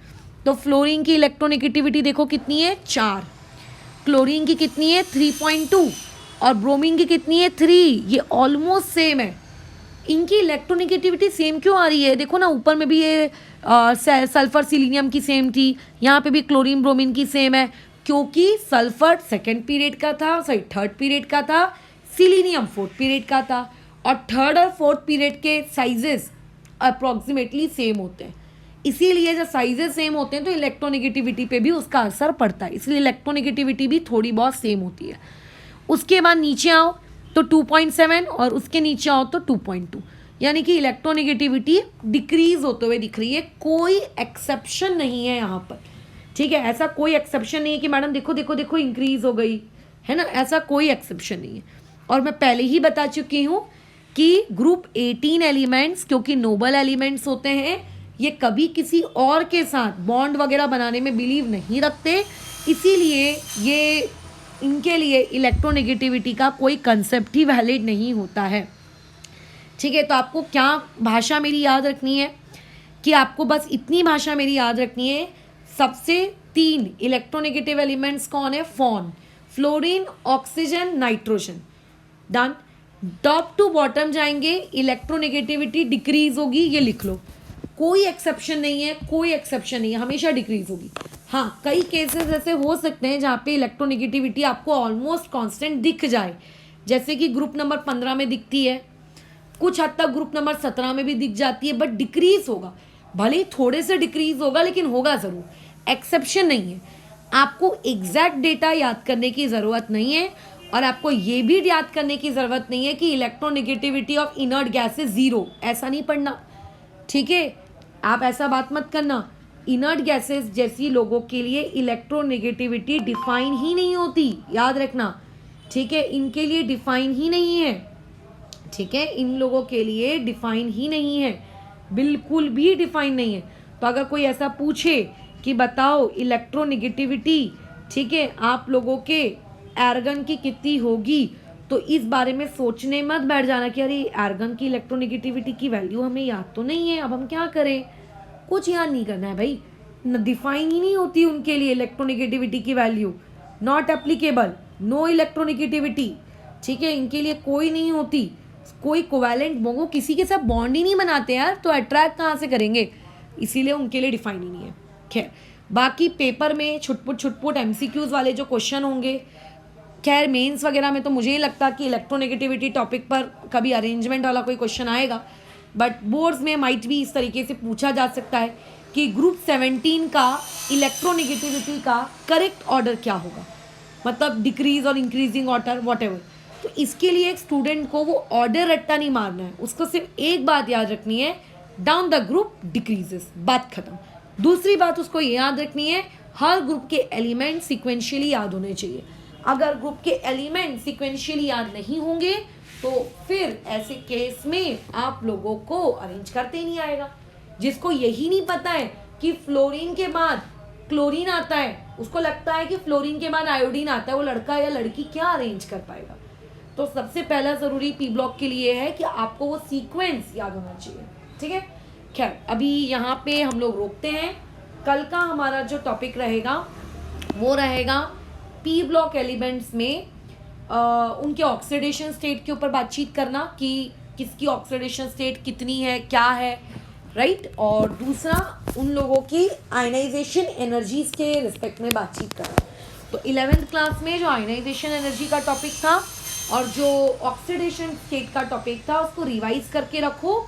तो फ्लोरीन की इलेक्ट्रोनेगेटिविटी देखो कितनी है, 4। क्लोरीन की कितनी है, 3.2, और ब्रोमीन की कितनी है, 3। ये ऑलमोस्ट सेम है। इनकी इलेक्ट्रोनेगेटिविटी सेम क्यों आ रही है? देखो ना ऊपर में भी ये सल्फर सिलीनियम की सेम थी, यहाँ पे भी क्लोरीन ब्रोमीन की सेम है, क्योंकि सल्फर सेकेंड पीरियड का था, सॉरी थर्ड पीरियड का था, सिलीनियम फोर्थ पीरियड का था, और थर्ड और फोर्थ पीरियड के साइजेस अप्रॉक्सीमेटली सेम होते हैं। इसीलिए जब साइजेस सेम होते हैं तो इलेक्ट्रोनेगेटिविटी पे भी उसका असर पड़ता है, इसलिए इलेक्ट्रोनेगेटिविटी भी थोड़ी बहुत सेम होती है। उसके बाद नीचे आओ, तो 2.7 और उसके नीचे आओ तो 2.2, यानी कि इलेक्ट्रोनेगेटिविटी डिक्रीज होते हुए दिख रही है। कोई एक्सेप्शन नहीं है यहाँ पर, ठीक है, ऐसा कोई एक्सेप्शन नहीं है कि मैडम देखो देखो देखो इंक्रीज हो गई है ना, ऐसा कोई एक्सेप्शन नहीं है। और मैं पहले ही बता चुकी हूँ कि ग्रुप 18 एलिमेंट्स क्योंकि नोबल एलिमेंट्स होते हैं, ये कभी किसी और के साथ बॉन्ड वगैरह बनाने में बिलीव नहीं रखते, इसीलिए ये इनके लिए इलेक्ट्रोनेगेटिविटी का कोई कंसेप्ट ही वैलिड नहीं होता है। ठीक है, तो आपको क्या भाषा मेरी याद रखनी है कि आपको बस इतनी भाषा मेरी याद रखनी है। सबसे 3 इलेक्ट्रोनेगेटिव एलिमेंट्स कौन है? FON, fluorine, oxygen, nitrogen. Done. Top to bottom जाएंगे, इलेक्ट्रोनेगेटिविटी डिक्रीज होगी, ये लिख लो। कोई एक्सेप्शन नहीं है, कोई एक्सेप्शन नहीं है, हमेशा डिक्रीज होगी। हाँ, कई केसेस ऐसे हो सकते हैं जहाँ पे इलेक्ट्रोनेगेटिविटी आपको ऑलमोस्ट कांस्टेंट दिख जाए, जैसे कि ग्रुप नंबर 15 में दिखती है, कुछ हद तक ग्रुप नंबर 17 में भी दिख जाती है, बट डिक्रीज होगा, भले ही थोड़े से डिक्रीज होगा लेकिन होगा ज़रूर, एक्सेप्शन नहीं है। आपको एग्जैक्ट डेटा याद करने की ज़रूरत नहीं है, और आपको ये भी याद करने की ज़रूरत नहीं है कि electronegativity of inert gas is 0, ऐसा नहीं पढ़ना, ठीक है। आप ऐसा बात मत करना, इनर्ट गैसेस जैसी लोगों के लिए इलेक्ट्रोनेगेटिविटी डिफाइन ही नहीं होती, याद रखना, ठीक है, इनके लिए डिफाइन ही नहीं है, ठीक है, इन लोगों के लिए डिफाइन ही नहीं है, बिल्कुल भी डिफाइन नहीं है। तो अगर कोई ऐसा पूछे कि बताओ इलेक्ट्रोनेगेटिविटी, ठीक है, आप लोगों के एर्गन की कितनी होगी, तो इस बारे में सोचने मत बैठ जाना कि अरे एर्गन की इलेक्ट्रोनेगेटिविटी की वैल्यू हमें याद तो नहीं है, अब हम क्या करें। कुछ याद नहीं करना है भाई, डिफाइन ही नहीं होती उनके लिए इलेक्ट्रोनेगेटिविटी की value, not applicable, no electronegativity, ठीक है, इनके लिए कोई नहीं होती, कोई कोवैलेंट वो किसी के साथ बॉन्ड ही नहीं बनाते यार, तो अट्रैक्ट कहाँ से करेंगे, इसीलिए उनके लिए डिफाइन ही नहीं है। खैर, बाकी पेपर में छुटपुट एमसीक्यूज वाले जो क्वेश्चन होंगे, खैर मेंस वगैरह में तो मुझे ही लगता कि इलेक्ट्रोनेगेटिविटी टॉपिक पर कभी अरेंजमेंट वाला कोई क्वेश्चन आएगा, बट बोर्ड्स में माइट भी इस तरीके से पूछा जा सकता है कि ग्रुप 17 का इलेक्ट्रोनेगेटिविटी का करेक्ट ऑर्डर क्या होगा, मतलब डिक्रीज और इंक्रीजिंग ऑर्डर वॉट एवर। तो इसके लिए एक स्टूडेंट को वो ऑर्डर रट्टा नहीं मारना है, उसको सिर्फ एक बात याद रखनी है, डाउन द ग्रुप डिक्रीजेस, बात खत्म। दूसरी बात उसको ये याद रखनी है, हर ग्रुप के एलिमेंट सिक्वेंशियली याद होने चाहिए। अगर ग्रुप के एलिमेंट सिक्वेंशियली याद नहीं होंगे तो फिर ऐसे केस में आप लोगों को अरेंज करते ही नहीं आएगा। जिसको यही नहीं पता है कि फ्लोरीन के बाद क्लोरीन आता है, उसको लगता है कि फ्लोरीन के बाद आयोडीन आता है, वो लड़का या लड़की क्या अरेंज कर पाएगा। तो सबसे पहला ज़रूरी पी ब्लॉक के लिए है कि आपको वो सीक्वेंस याद होना चाहिए, ठीक है। खैर, अभी यहाँ पे हम लोग रोकते हैं। कल का हमारा जो टॉपिक रहेगा वो रहेगा पी ब्लॉक एलिमेंट्स में उनके ऑक्सीडेशन स्टेट के ऊपर बातचीत करना कि किसकी ऑक्सीडेशन स्टेट कितनी है, क्या है, राइट। और दूसरा उन लोगों की आयनाइजेशन एनर्जीज के रिस्पेक्ट में बातचीत करना। तो 11th क्लास में जो आयनाइजेशन एनर्जी का टॉपिक था और जो ऑक्सीडेशन स्टेट का टॉपिक था उसको रिवाइज करके रखो।